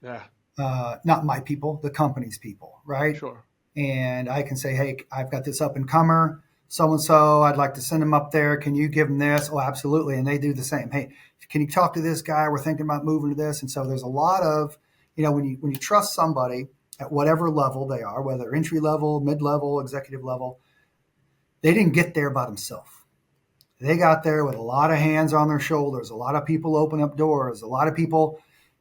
yeah, not my people, the company's people, right? sure. And I can say, hey, I've got this up and comer, so and so. I'd like to send them up there. Can you give them this? Oh, absolutely. And they do the same. Hey, can you talk to this guy? We're thinking about moving to this. And so there's a lot of, when you trust somebody at whatever level they are, whether entry level, mid level, executive level, they didn't get there by themselves. They got there with a lot of hands on their shoulders, a lot of people open up doors, a lot of people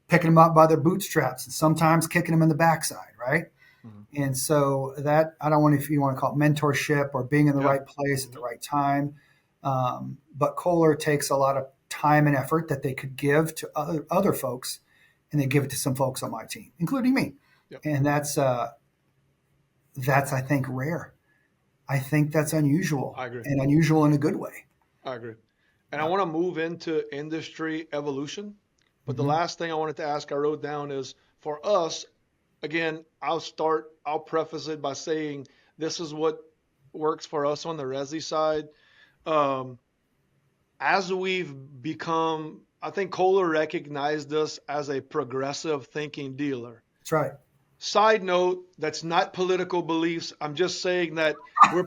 picking them up by their bootstraps and sometimes kicking them in the backside, right? Mm-hmm. And so that, I don't want if you want to call it mentorship or being in the right place at the right time. But Kohler takes a lot of time and effort that they could give to other folks, and they give it to some folks on my team, including me. Yep. And that's I think rare. I think that's unusual. I agree. And unusual in a good way. I agree. And I want to move into industry evolution. But the Mhm. last thing I wanted to ask, I wrote down is for us, again, I'll preface it by saying this is what works for us on the Resi side. Um, as we've become, I think Kohler recognized us as a progressive thinking dealer. That's right. Side note, that's not political beliefs. I'm just saying that we're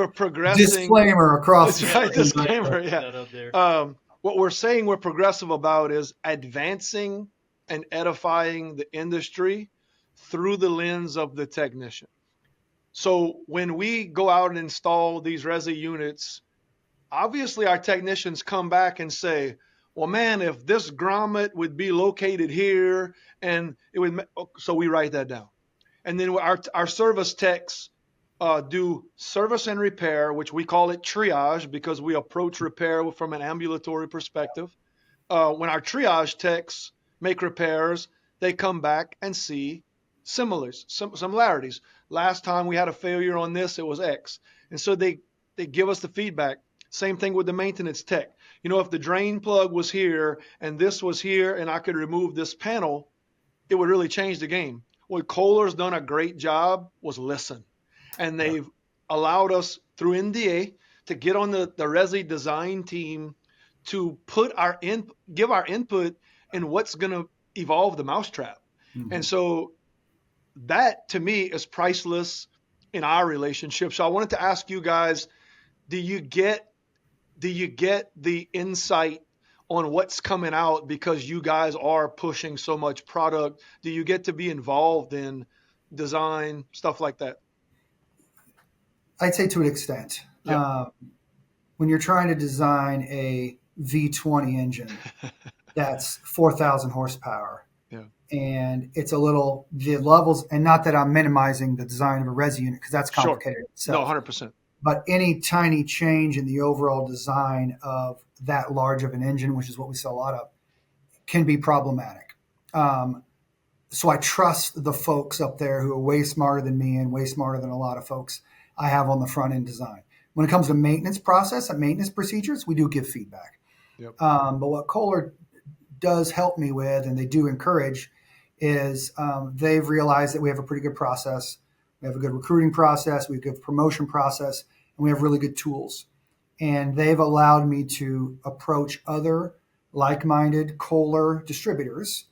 progressing. Disclaimer across That's the right, screen. disclaimer. Put Yeah. that up there. What we're saying we're progressive about is advancing and edifying the industry through the lens of the technician. So when we go out and install these Resi units, obviously our technicians come back and say, well, man, if this grommet would be located here and it would, so we write that down. And then our service techs do service and repair, which we call it triage because we approach repair from an ambulatory perspective. When our triage techs make repairs, they come back and see similarities. Last time we had a failure on this, it was X. And so they give us the feedback. Same thing with the maintenance tech. If the drain plug was here and this was here and I could remove this panel, it would really change the game. What Kohler's done a great job was listen. And they've allowed us through NDA to get on the Resi design team to give our input in what's going to evolve the mousetrap. Mhm. And so that to me is priceless in our relationship. So I wanted to ask you guys, do you get the insight on what's coming out because you guys are pushing so much product? Do you get to be involved in design, stuff like that? I'd say to an extent. Yeah. When you're trying to design a V20 engine that's 4,000 horsepower, Yeah. and it's the levels, and not that I'm minimizing the design of a Resi unit because that's complicated No, itself. 100%. But any tiny change in the overall design of that large of an engine, which is what we sell a lot of, can be problematic. So I trust the folks up there who are way smarter than me and way smarter than a lot of folks I have on the front end design. When it comes to maintenance process and maintenance procedures, we do give feedback. Yep. But what Kohler does help me with, and they do encourage, is they've realized that we have a pretty good process. We have a good recruiting process. We have a good promotion process, and we have really good tools. And they've allowed me to approach other like-minded Kohler distributors,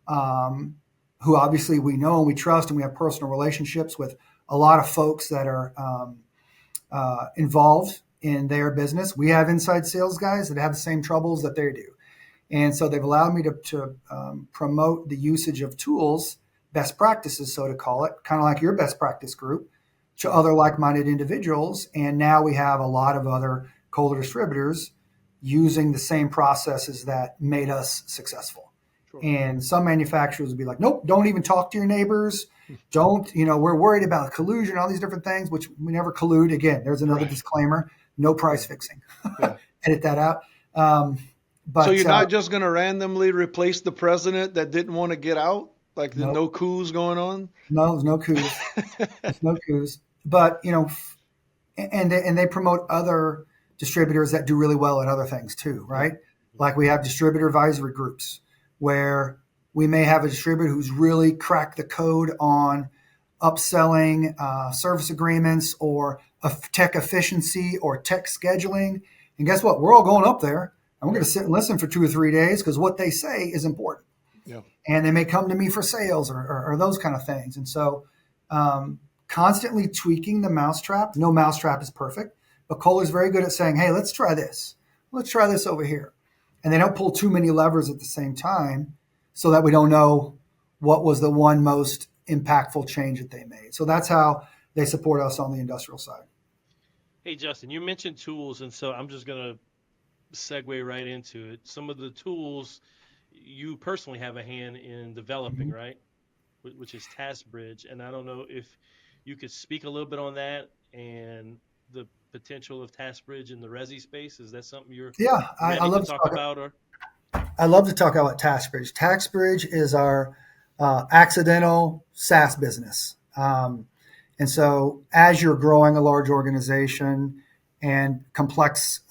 who obviously we know and we trust, and we have personal relationships with a lot of folks that are involved in their business. We have inside sales guys that have the same troubles that they do. And so they've allowed me to promote the usage of tools, best practices, so to call it, kind of like your best practice group, to other like-minded individuals. And now we have a lot of other Kohler distributors using the same processes that made us successful. Sure. And some manufacturers would be like, nope, don't even talk to your neighbors. Don't, we're worried about collusion, all these different things, which we never collude. Again, there's another disclaimer, no price fixing. Yeah. Edit that out. But, so you're not just going to randomly replace the president that didn't want to get out? Like the no coups going on? No, there's no coups. There's no coups. But, and they promote other distributors that do really well at other things too, right? Like we have distributor advisory groups where we may have a distributor who's really cracked the code on upselling service agreements or tech efficiency or tech scheduling. And guess what? We're all going up there. And we're going to sit and listen for 2 or 3 days because what they say is important. Yeah. And they may come to me for sales or those kind of things. And so constantly tweaking the mousetrap. No mousetrap is perfect, but Kohler's very good at saying, hey, let's try this. Let's try this over here. And they don't pull too many levers at the same time so that we don't know what was the one most impactful change that they made. So that's how they support us on the industrial side. Hey, Justin, you mentioned tools, and so I'm just going to segue right into it. Some of the tools you personally have a hand in developing, right? Which is TaskBridge. And I don't know if you could speak a little bit on that and the potential of TaskBridge in the resi space. Is that something you're I love to talk about? Or I love to talk about TaskBridge. TaskBridge is our accidental SaaS business. And so as you're growing a large organization and complex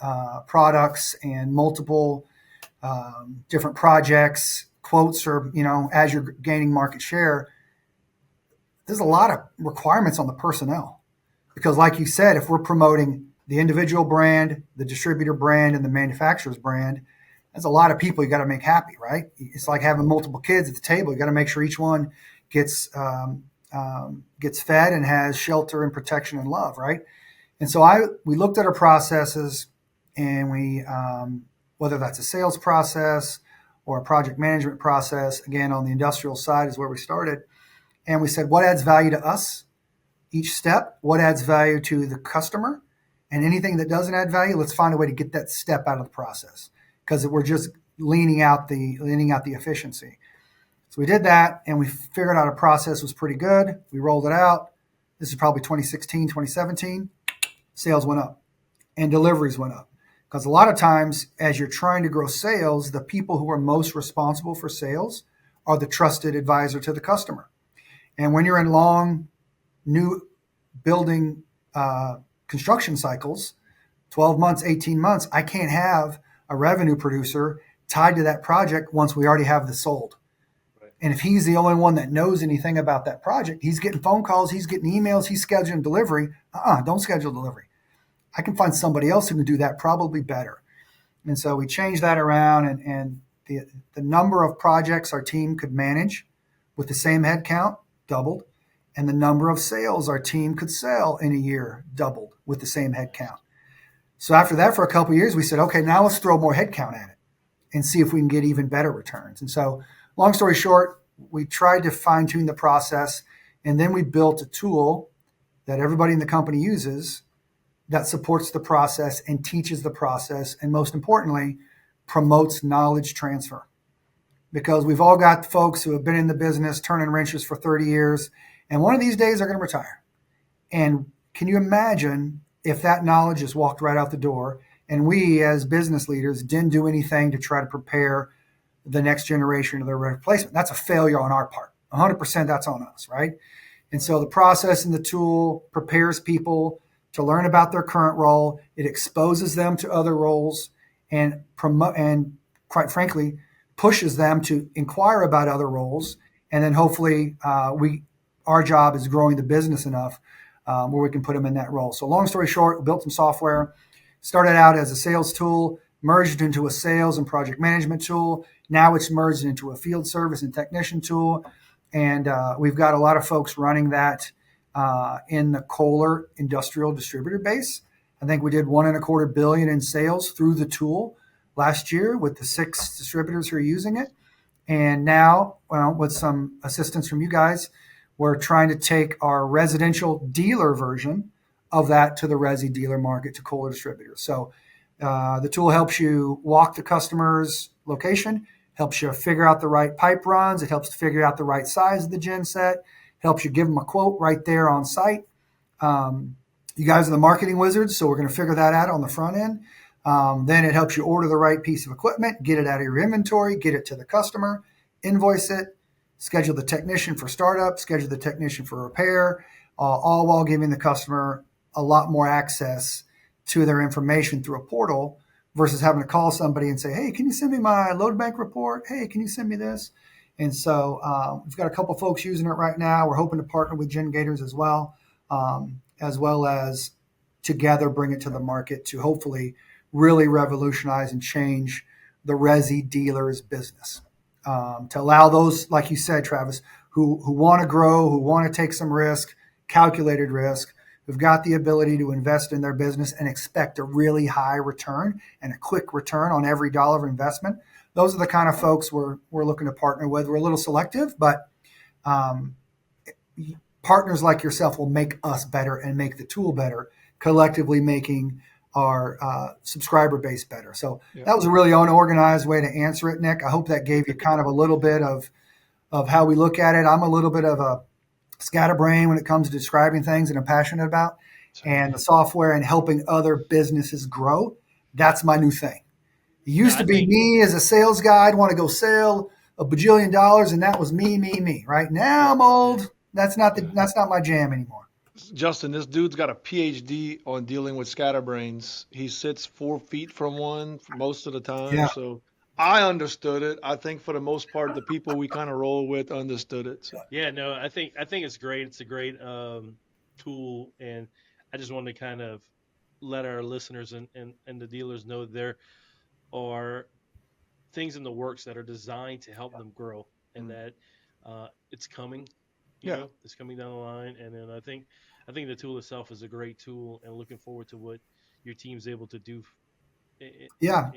products and multiple different projects, quotes, or, as you're gaining market share, there's a lot of requirements on the personnel. Because like you said, if we're promoting the individual brand, the distributor brand, and the manufacturer's brand, that's a lot of people you got to make happy, right? It's like having multiple kids at the table. You got to make sure each one gets fed and has shelter and protection and love, right? And so we looked at our processes, and we, whether that's a sales process or a project management process, again, on the industrial side is where we started. And we said, what adds value to us? Each step, what adds value to the customer? And anything that doesn't add value, let's find a way to get that step out of the process because we're just leaning out the efficiency. So we did that, and we figured out a process was pretty good. We rolled it out. This is probably 2016, 2017. Sales went up and deliveries went up. Because a lot of times, as you're trying to grow sales, the people who are most responsible for sales are the trusted advisor to the customer. And when you're in long, new building construction cycles, 12 months, 18 months, I can't have a revenue producer tied to that project once we already have this sold. Right. And if he's the only one that knows anything about that project, he's getting phone calls, he's getting emails, he's scheduling delivery. Don't schedule delivery. I can find somebody else who can do that probably better. And so we changed that around, and the number of projects our team could manage with the same headcount doubled. And the number of sales our team could sell in a year doubled with the same headcount. So after that, for a couple of years, we said, okay, now let's throw more headcount at it and see if we can get even better returns. And so long story short, we tried to fine tune the process, and then we built a tool that everybody in the company uses that supports the process and teaches the process, and most importantly, promotes knowledge transfer. Because we've all got folks who have been in the business turning wrenches for 30 years, and one of these days they're going to retire. And can you imagine if that knowledge just walked right out the door, and we as business leaders didn't do anything to try to prepare the next generation of their replacement? That's a failure on our part. 100% that's on us, right? And so the process and the tool prepares people to learn about their current role. It exposes them to other roles and quite frankly, pushes them to inquire about other roles. And then hopefully our job is growing the business enough where we can put them in that role. So long story short, we built some software, started out as a sales tool, merged into a sales and project management tool. Now it's merged into a field service and technician tool. And we've got a lot of folks running that in the Kohler industrial distributor base. I think we did $1.25 billion in sales through the tool last year with the 6 distributors who are using it. And now, well, with some assistance from you guys, we're trying to take our residential dealer version of that to the resi dealer market to Kohler distributors. So the tool helps you walk the customer's location, helps you figure out the right pipe runs. It helps to figure out the right size of the gen set, helps you give them a quote right there on site. You guys are the marketing wizards, so we're going to figure that out on the front end. Then it helps you order the right piece of equipment, get it out of your inventory, get it to the customer, invoice it, schedule the technician for startup, schedule the technician for repair, all while giving the customer a lot more access to their information through a portal versus having to call somebody and say, hey, can you send me my load bank report? Hey, can you send me this? And so we've got a couple folks using it right now. We're hoping to partner with Gen Gators as well as together bring it to the market to hopefully really revolutionize and change the resi dealers business. To allow those, like you said, Travis, who want to grow, who want to take some risk, calculated risk, who've got the ability to invest in their business and expect a really high return and a quick return on every dollar of investment. Those are the kind of folks we're looking to partner with. We're a little selective, but partners like yourself will make us better and make the tool better, collectively making our subscriber base better. So that was a really unorganized way to answer it, Nick. I hope that gave you kind of a little bit of how we look at it. I'm a little bit of a scatterbrain when it comes to describing things that I'm passionate about, and the software and helping other businesses grow. That's my new thing. It used to be me as a sales guy. I'd want to go sell $1 bajillion, and that was me. Right now I'm old. That's not my jam anymore. Justin, this dude's got a PhD on dealing with scatterbrains. He sits 4 feet from one for most of the time. So I understood it. I think for the most part, the people we kind of roll with understood it. So. Yeah, no, I think it's great. It's a great tool, and I just wanted to kind of let our listeners and the dealers know there are things in the works that are designed to help them grow, and that it's coming. You know, it's coming down the line, and then I think the tool itself is a great tool, and looking forward to what your team's able to do.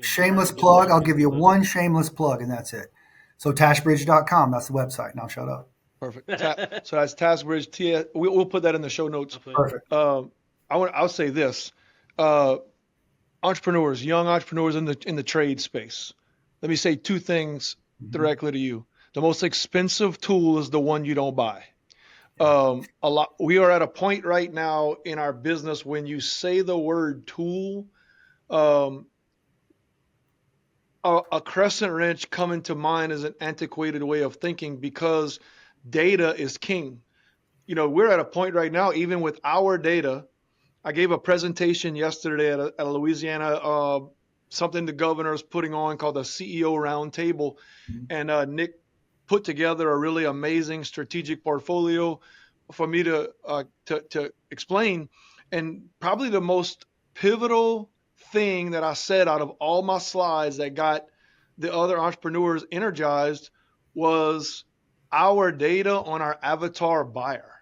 Shameless plug. I'll give you one shameless plug, and that's it. So tashbridge.com, that's the website. Now shut up. Perfect. So that's TaskBridge. We'll put that in the show notes. Perfect. I'll say this: entrepreneurs, young entrepreneurs in the trade space. Let me say 2 things directly to you. The most expensive tool is the one you don't buy. We are at a point right now in our business when you say the word tool, a crescent wrench coming to mind is an antiquated way of thinking because data is king. You know, we're at a point right now, even with our data. I gave a presentation yesterday at a Louisiana, something the governor is putting on called the CEO Roundtable. And Nick put together a really amazing strategic portfolio for me to explain. And probably the most pivotal thing that I said out of all my slides that got the other entrepreneurs energized was our data on our avatar buyer.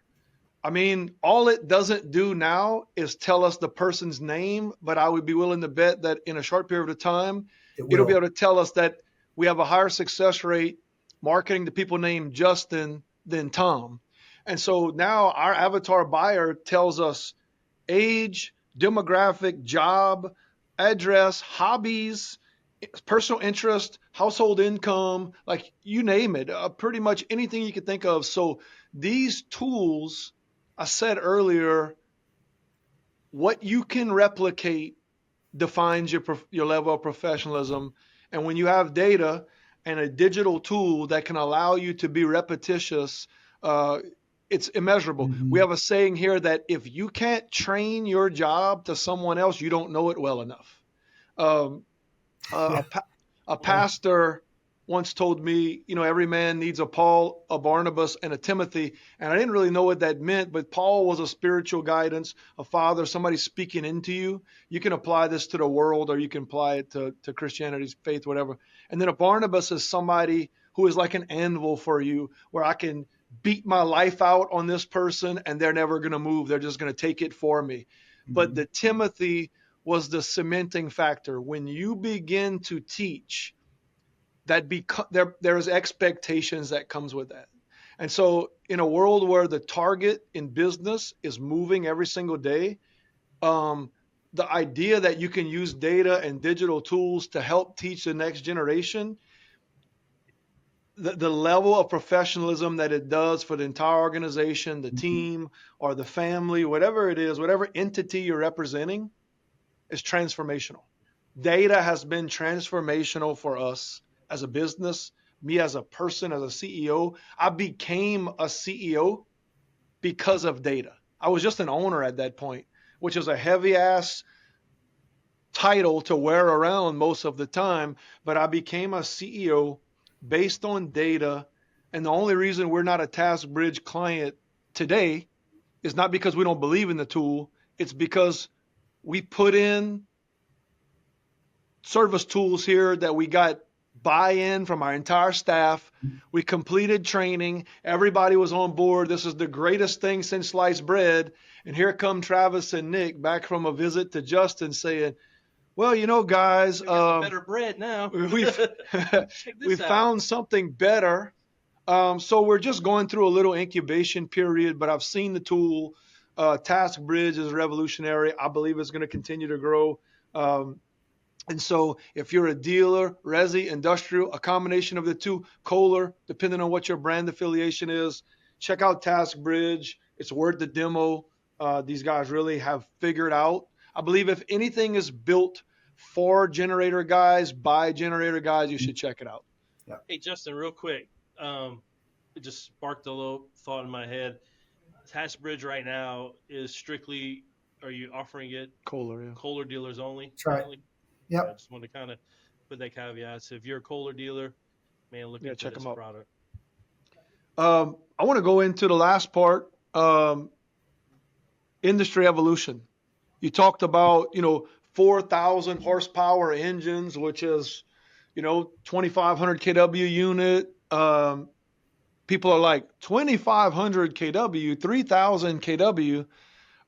I mean, all it doesn't do now is tell us the person's name, but I would be willing to bet that in a short period of time, it'll be able to tell us that we have a higher success rate marketing to people named Justin than Tom. And so now our avatar buyer tells us age, demographic, job, address, hobbies, personal interest, household income, like you name it, pretty much anything you could think of. So these tools, I said earlier, what you can replicate defines your level of professionalism. And when you have data and a digital tool that can allow you to be repetitious, it's immeasurable. We have a saying here that if you can't train your job to someone else, you don't know it well enough. A pastor once told me, every man needs a Paul, a Barnabas, and a Timothy. And I didn't really know what that meant, but Paul was a spiritual guidance, a father, somebody speaking into you. You can apply this to the world, or you can apply it to Christianity's faith, whatever. And then a Barnabas is somebody who is like an anvil for you, where I can beat my life out on this person and they're never going to move. They're just going to take it for me. But the Timothy was the cementing factor. When you begin to teach, there's expectations that comes with that. And so in a world where the target in business is moving every single day, the idea that you can use data and digital tools to help teach the next generation, the level of professionalism that it does for the entire organization, the team, or the family, whatever it is, whatever entity you're representing, is transformational. Data has been transformational for us as a business, me as a person, as a CEO. I became a CEO because of data. I was just an owner at that point, which is a heavy ass title to wear around most of the time, but I became a CEO based on data. And the only reason we're not a TaskBridge client today is not because we don't believe in the tool. It's because we put in service tools here that we got buy-in from our entire staff. We completed training. Everybody was on board. This is the greatest thing since sliced bread. And here come Travis and Nick back from a visit to Justin saying, well, guys, We got better bread now. we found something better. So we're just going through a little incubation period, but I've seen the tool. TaskBridge is revolutionary. I believe it's going to continue to grow. And so if you're a dealer, resi, industrial, a combination of the two, Kohler, depending on what your brand affiliation is, check out TaskBridge. It's worth the demo. These guys really have figured out. I believe if anything is built for generator guys, by generator guys, you should check it out. Yeah. Hey, Justin, real quick. It just sparked a little thought in my head. TaskBridge right now is strictly, are you offering it Kohler dealers only? That's right. Yep. I just want to kind of put that caveat. So if you're a Kohler dealer, man, look into check this them out. product. I want to go into the last part, industry evolution. You talked about, 4,000 horsepower engines, which is, 2,500 kW unit. People are like 2,500 kW, 3,000 kW.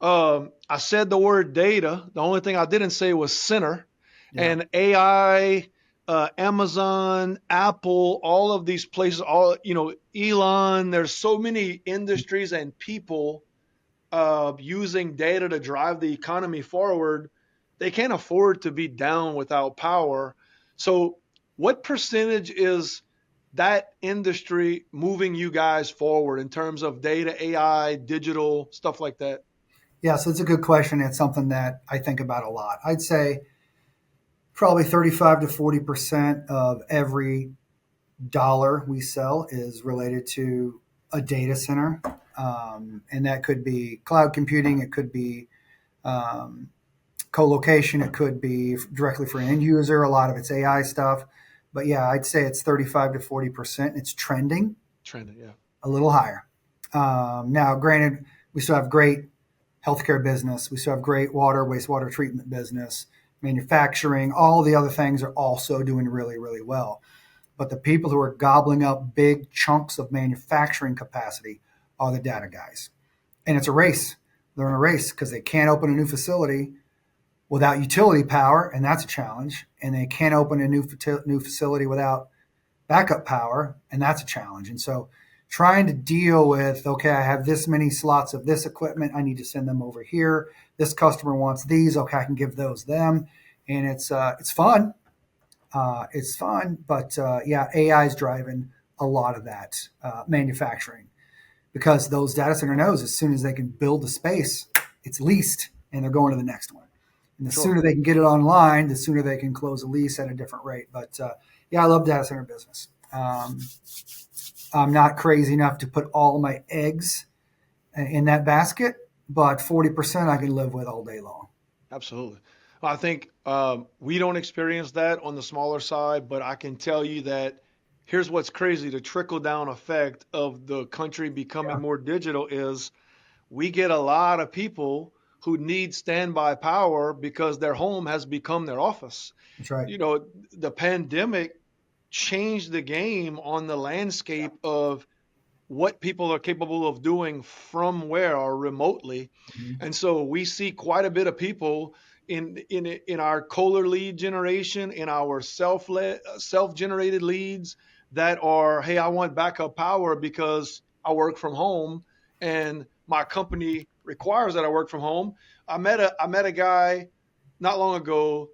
I said the word data. The only thing I didn't say was center. Yeah. And AI, Amazon, Apple, all of these places, Elon, there's so many industries and people using data to drive the economy forward. They can't afford to be down without power. So what percentage is that industry moving you guys forward in terms of data, AI, digital, stuff like that? Yeah, so it's a good question. It's something that I think about a lot. I'd say probably 35 to 40% of every dollar we sell is related to a data center. And that could be cloud computing. It could be co-location. It could be directly for an end user. A lot of it's AI stuff. But yeah, I'd say it's 35 to 40%. It's trending. Yeah. A little higher. Now, granted, we still have great healthcare business. We still have great water, wastewater treatment business, manufacturing. All the other things are also doing really, really well. But the people who are gobbling up big chunks of manufacturing capacity are the data guys. And it's a race. They're in a race because they can't open a new facility without utility power, and that's a challenge. And they can't open a new facility without backup power, and that's a challenge. And so trying to deal with, okay, I have this many slots of this equipment. I need to send them over here. This customer wants these. Okay, I can give those them. And it's fun. It's fun, but yeah, AI is driving a lot of that manufacturing because those data center knows as soon as they can build the space, it's leased and they're going to the next one. And the sooner they can get it online, the sooner they can close a lease at a different rate. But yeah, I love data center business. I'm not crazy enough to put all my eggs in that basket, but 40% I can live with all day long. Absolutely. I think we don't experience that on the smaller side, but I can tell you that here's what's crazy: the trickle down effect of the country Yeah, becoming more digital is we get a lot of people who need standby power because their home has become their office. that's right. You know, the pandemic changed the game on the landscape of what people are capable of doing from where or remotely. Mhm. And so we see quite a bit of people in our Kohler lead generation, in our self generated leads that are, hey, I want backup power because I work from home and my company requires that I work from home. I met a guy not long ago.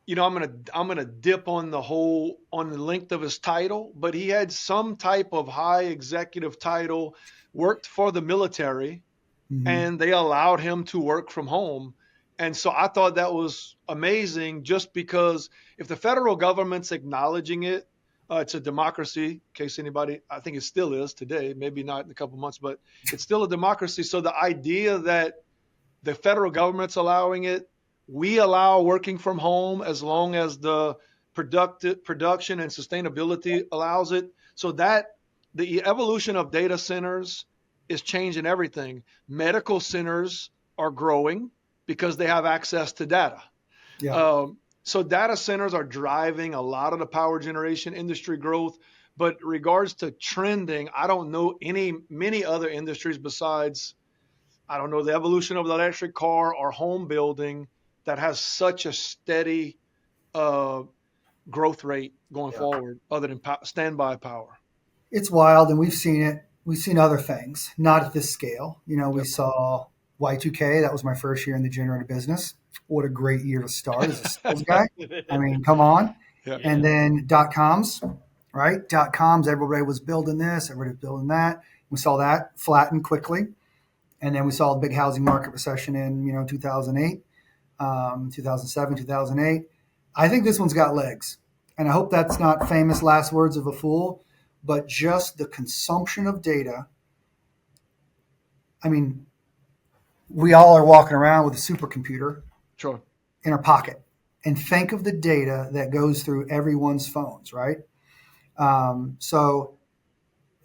I'm gonna dip on the length of his title, but he had some type of high executive title, worked for the military, Mhm. and they allowed him to work from home. And so I thought that was amazing, just because if the federal government's acknowledging it, it's a democracy. In case anybody, I think it still is today, maybe not in a couple months, but it's still a democracy. So the idea that the federal government's allowing it. We allow working from home as long as the production and sustainability allows it. So that the evolution of data centers is changing everything. Medical centers are growing because they have access to data. Yeah. So data centers are driving a lot of the power generation industry growth. But regards to trending, I don't know many other industries besides, I don't know, the evolution of the electric car or home building that has such a steady uh, growth rate going Yeah. forward, other than standby power. It's wild, and we've seen it. We've seen other things, not at this scale. We Yep. saw Y2K. That was my first year in the generator business. What a great year to start as a sales guy. I mean, come on. Yeah. And Yeah. then dot coms, right? Dot coms, everybody was building this, everybody was building that. We saw that flatten quickly. And then we saw the big housing market recession in, 2008, 2007, 2008. I think this one's got legs. And I hope that's not famous last words of a fool, but just the consumption of data. I mean, we all are walking around with a supercomputer Sure. in our pocket. And think of the data that goes through everyone's phones, right? So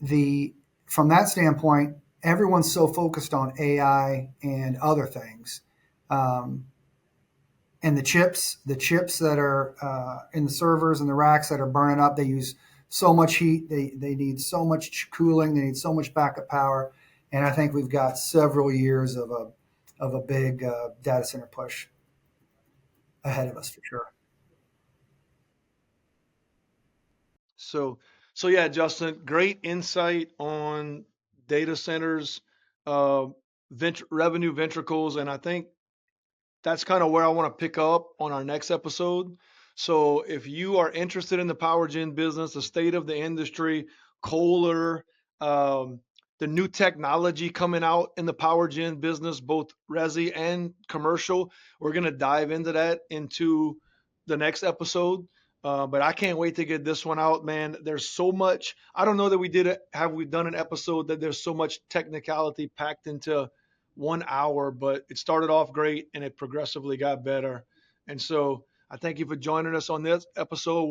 the from that standpoint, everyone's so focused on AI and other things. Um, and the chips that are in the servers and the racks that are burning up, they use so much heat, they need so much cooling, they need so much backup power, and I think we've got several years of a big data center push ahead of us for sure. So, so yeah, Justin, great insight on data centers, uh, revenue ventricles, and I think that's kind of where I want to pick up on our next episode. So if you are interested in the power gen business, the state of the industry, Kohler, um, the new technology coming out in the power gen business, both resi and commercial, we're going to dive into that into the next episode. But I can't wait to get this one out, man. There's so much. I don't know that we did it. Have we done an episode that there's so much technicality packed into 1 hour, but it started off great and it progressively got better. And so I thank you for joining us on this episode.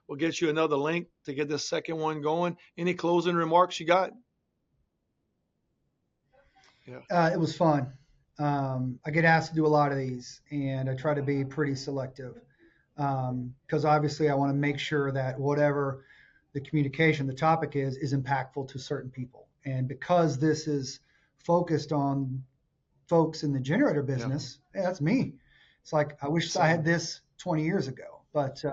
We'll get you another link to get this second one going. Any closing remarks you got? Yeah. It was fun. I get asked to do a lot of these, and I try to be pretty selective because obviously I want to make sure that whatever the communication, the topic is impactful to certain people. And because this is focused on folks in the generator Yeah. business, yeah, that's me. It's like I wish I Same. had this 20 years ago. But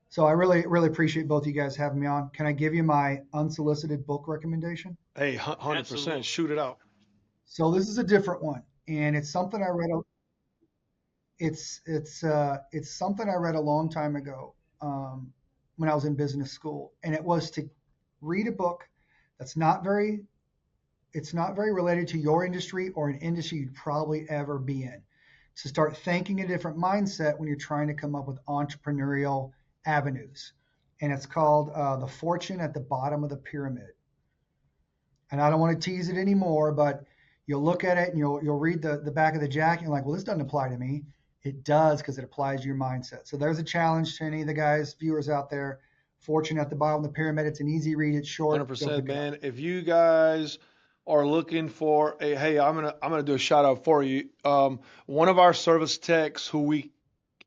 so I really, really appreciate both you guys having me on. Can I give you my unsolicited book recommendation? Hey, 100%. Absolutely. Shoot it out. So this is a different one, and it's something I read. It's something I read a long time ago when I was in business school, and it was to read a book that's not very it's not very related to your industry or an industry you'd probably ever be in. To start thinking a different mindset when you're trying to come up with entrepreneurial avenues, and it's called "The Fortune at the Bottom of the Pyramid." And I don't want to tease it anymore, but you'll look at it and you'll read the back of the jacket and you're like, well, this doesn't apply to me. It does because it applies to your mindset. So there's a challenge to any of the guys, viewers out there. Fortune at the bottom of the pyramid. It's an easy read. It's short. 100%, man. If you guys are looking for hey, I'm gonna do a shout out for you. One of our service techs who we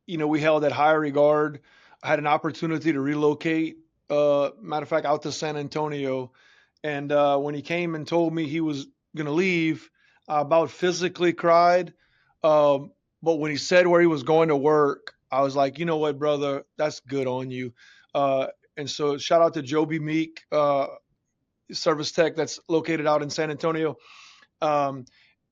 held at high regard had an opportunity to relocate. Matter of fact, out to San Antonio, and when he came and told me he was gonna leave, I about physically cried. But when he said where he was going to work, I was like, you know what, brother, that's good on you. And so shout out to Joby Meek, service tech that's located out in San Antonio.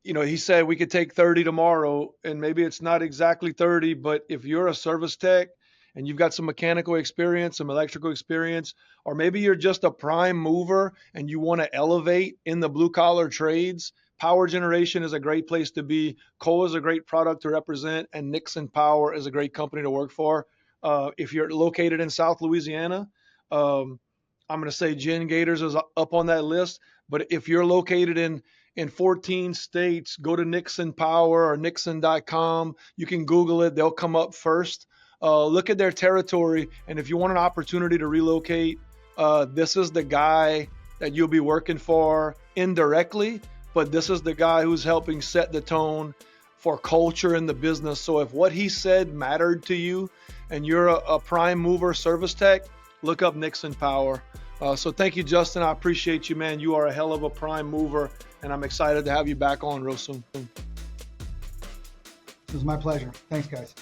He said we could take 30 tomorrow, and maybe it's not exactly 30, but if you're a service tech and you've got some mechanical experience, some electrical experience, or maybe you're just a prime mover and you want to elevate in the blue collar trades, power generation is a great place to be. Coal is a great product to represent, and Nixon Power is a great company to work for. If you're located in South Louisiana, I'm going to say Jen Gators is up on that list. But if you're located in 14 states, go to Nixon Power or Nixon.com. You can Google it. They'll come up first. Look at their territory. And if you want an opportunity to relocate, this is the guy that you'll be working for indirectly. But this is the guy who's helping set the tone for culture in the business. So if what he said mattered to you and you're a prime mover service tech, look up Nixon Power. So thank you, Justin. I appreciate you, man. You are a hell of a prime mover, and I'm excited to have you back on real soon. It was my pleasure. Thanks, guys.